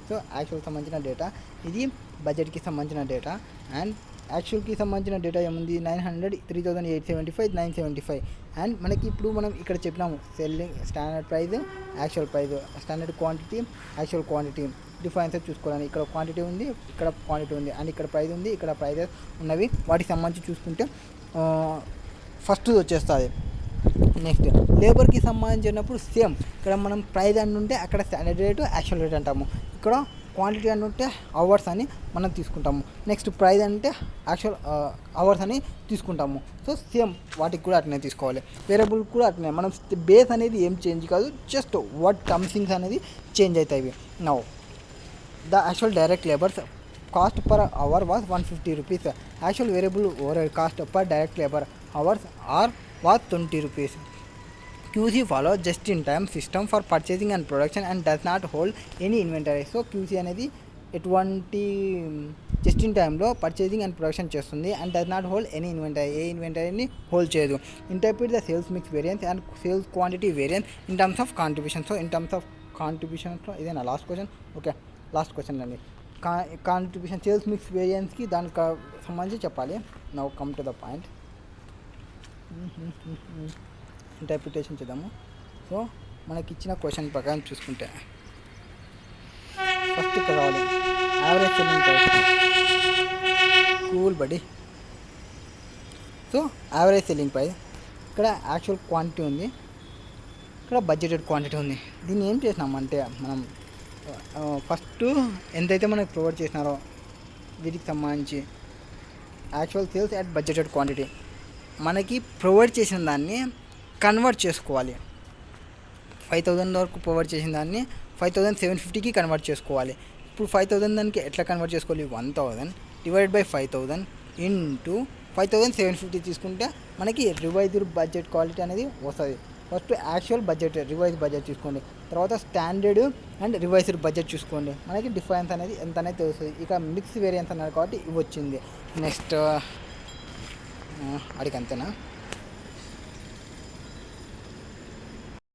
సో యాక్చువల్కి సంబంధించిన డేటా, ఇది బడ్జెట్కి సంబంధించిన డేటా. అండ్ యాక్చువల్కి సంబంధించిన డేటా ఏముంది, 900, 3,875, 975. అండ్ మనకి ఇప్పుడు మనం ఇక్కడ చెప్పినాము selling standard price, actual price, standard quantity, actual quantity difference చూసుకోవాలని. ఇక్కడ క్వాంటిటీ ఉంది, ఇక్కడ క్వాంటిటీ ఉంది, అండ్ ఇక్కడ ప్రైస్ ఉంది, ఇక్కడ ప్రైజెస్ ఉన్నవి. వాటికి సంబంధించి చూసుకుంటే ఫస్ట్ వచ్చేస్తుంది. నెక్స్ట్ లేబర్కి సంబంధించినప్పుడు సేమ్, ఇక్కడ మనం ప్రైస్ అని ఉంటే అక్కడ స్టాండర్డ్ రేటు, యాక్చువల్ రేట్ అంటాము. ఇక్కడ క్వాంటిటీ అని ఉంటే అవర్స్ అని మనం తీసుకుంటాము. నెక్స్ట్ ప్రైస్ అంటే యాక్చువల్ అవర్స్ అని తీసుకుంటాము. సో సేమ్ వాటికి కూడా అట్లనే తీసుకోవాలి. వేరియబుల్ కూడా అట్లనే, మనం బేస్ అనేది ఏం చేంజ్ కాదు, జస్ట్ వాట్ టర్మ్సింగ్స్ అనేది చేంజ్ అవుతాయి. Now the actual direct labours cost per hour was 150 rupees. Actual variable over head cost per direct labour hours was 20 rupees. QC follows just in time system for purchasing and production and does not hold any inventory. So QC అనేది ఎటువంటి జస్ట్ ఇన్ టైంలో పర్చేసింగ్ అండ్ ప్రొడక్షన్ చేస్తుంది. And does not hold any inventory, ఏ ఇన్వెంటరీని హోల్డ్ చేయదు. Interpret the sales mix variance and sales quantity variance in terms of contribution. So in terms of కాంట్రిబ్యూషన్స్లో ఇదేనా last question? Okay, last question అండి. కాంట్రిబ్యూషన్ సేల్స్ మిక్స్ వేరియన్స్కి దానికి సంబంధించి చెప్పాలి. Now come to the point, interpretation చేద్దాము. సో మనకి ఇచ్చిన క్వశ్చన్ ప్రకారం చూసుకుంటే ఫస్ట్ ఇక్కడ రావాలి యావరేజ్ సెల్లింగ్ ప్రైస్. కూల్ బడి. సో యావరేజ్ సెల్లింగ్ ప్రైస్, ఇక్కడ యాక్చువల్ క్వాంటిటీ ఉంది, ఇక్కడ బడ్జెటెడ్ క్వాంటిటీ ఉంది. దీన్ని ఏం చేసినామంటే మనం ఫస్ట్ ఎంతైతే మనకు ప్రొవైడ్ చేసినారో వీటికి సంబంధించి actual sales at budgeted quantity మనకి ప్రొవైడ్ చేసిన దాన్ని కన్వర్ట్ చేసుకోవాలి. 5,000 వరకు ప్రొవైడ్ చేసిన దాన్ని 5,750కి కన్వర్ట్ చేసుకోవాలి. ఇప్పుడు 5,000 దానికి ఎట్లా కన్వర్ట్ చేసుకోవాలి, 1,000 డివైడ్ బై 5,000 ఇంటూ 5,750 తీసుకుంటే మనకి రివైజ్డ్ బడ్జెట్ క్వాలిటీ అనేది వస్తుంది. First actual budget revise budget చూసుకోండి, తర్వాత స్టాండర్డ్ అండ్ రివైజ్డ్ బడ్జెట్ చూసుకోండి. మనకి డిఫరెన్స్ అనేది ఎంత అనేది తెలుస్తుంది. ఇక మిక్స్ వేరియన్స్ అన్నారు కాబట్టి ఇవి వచ్చింది. నెక్స్ట్ అడిగి అంతేనా.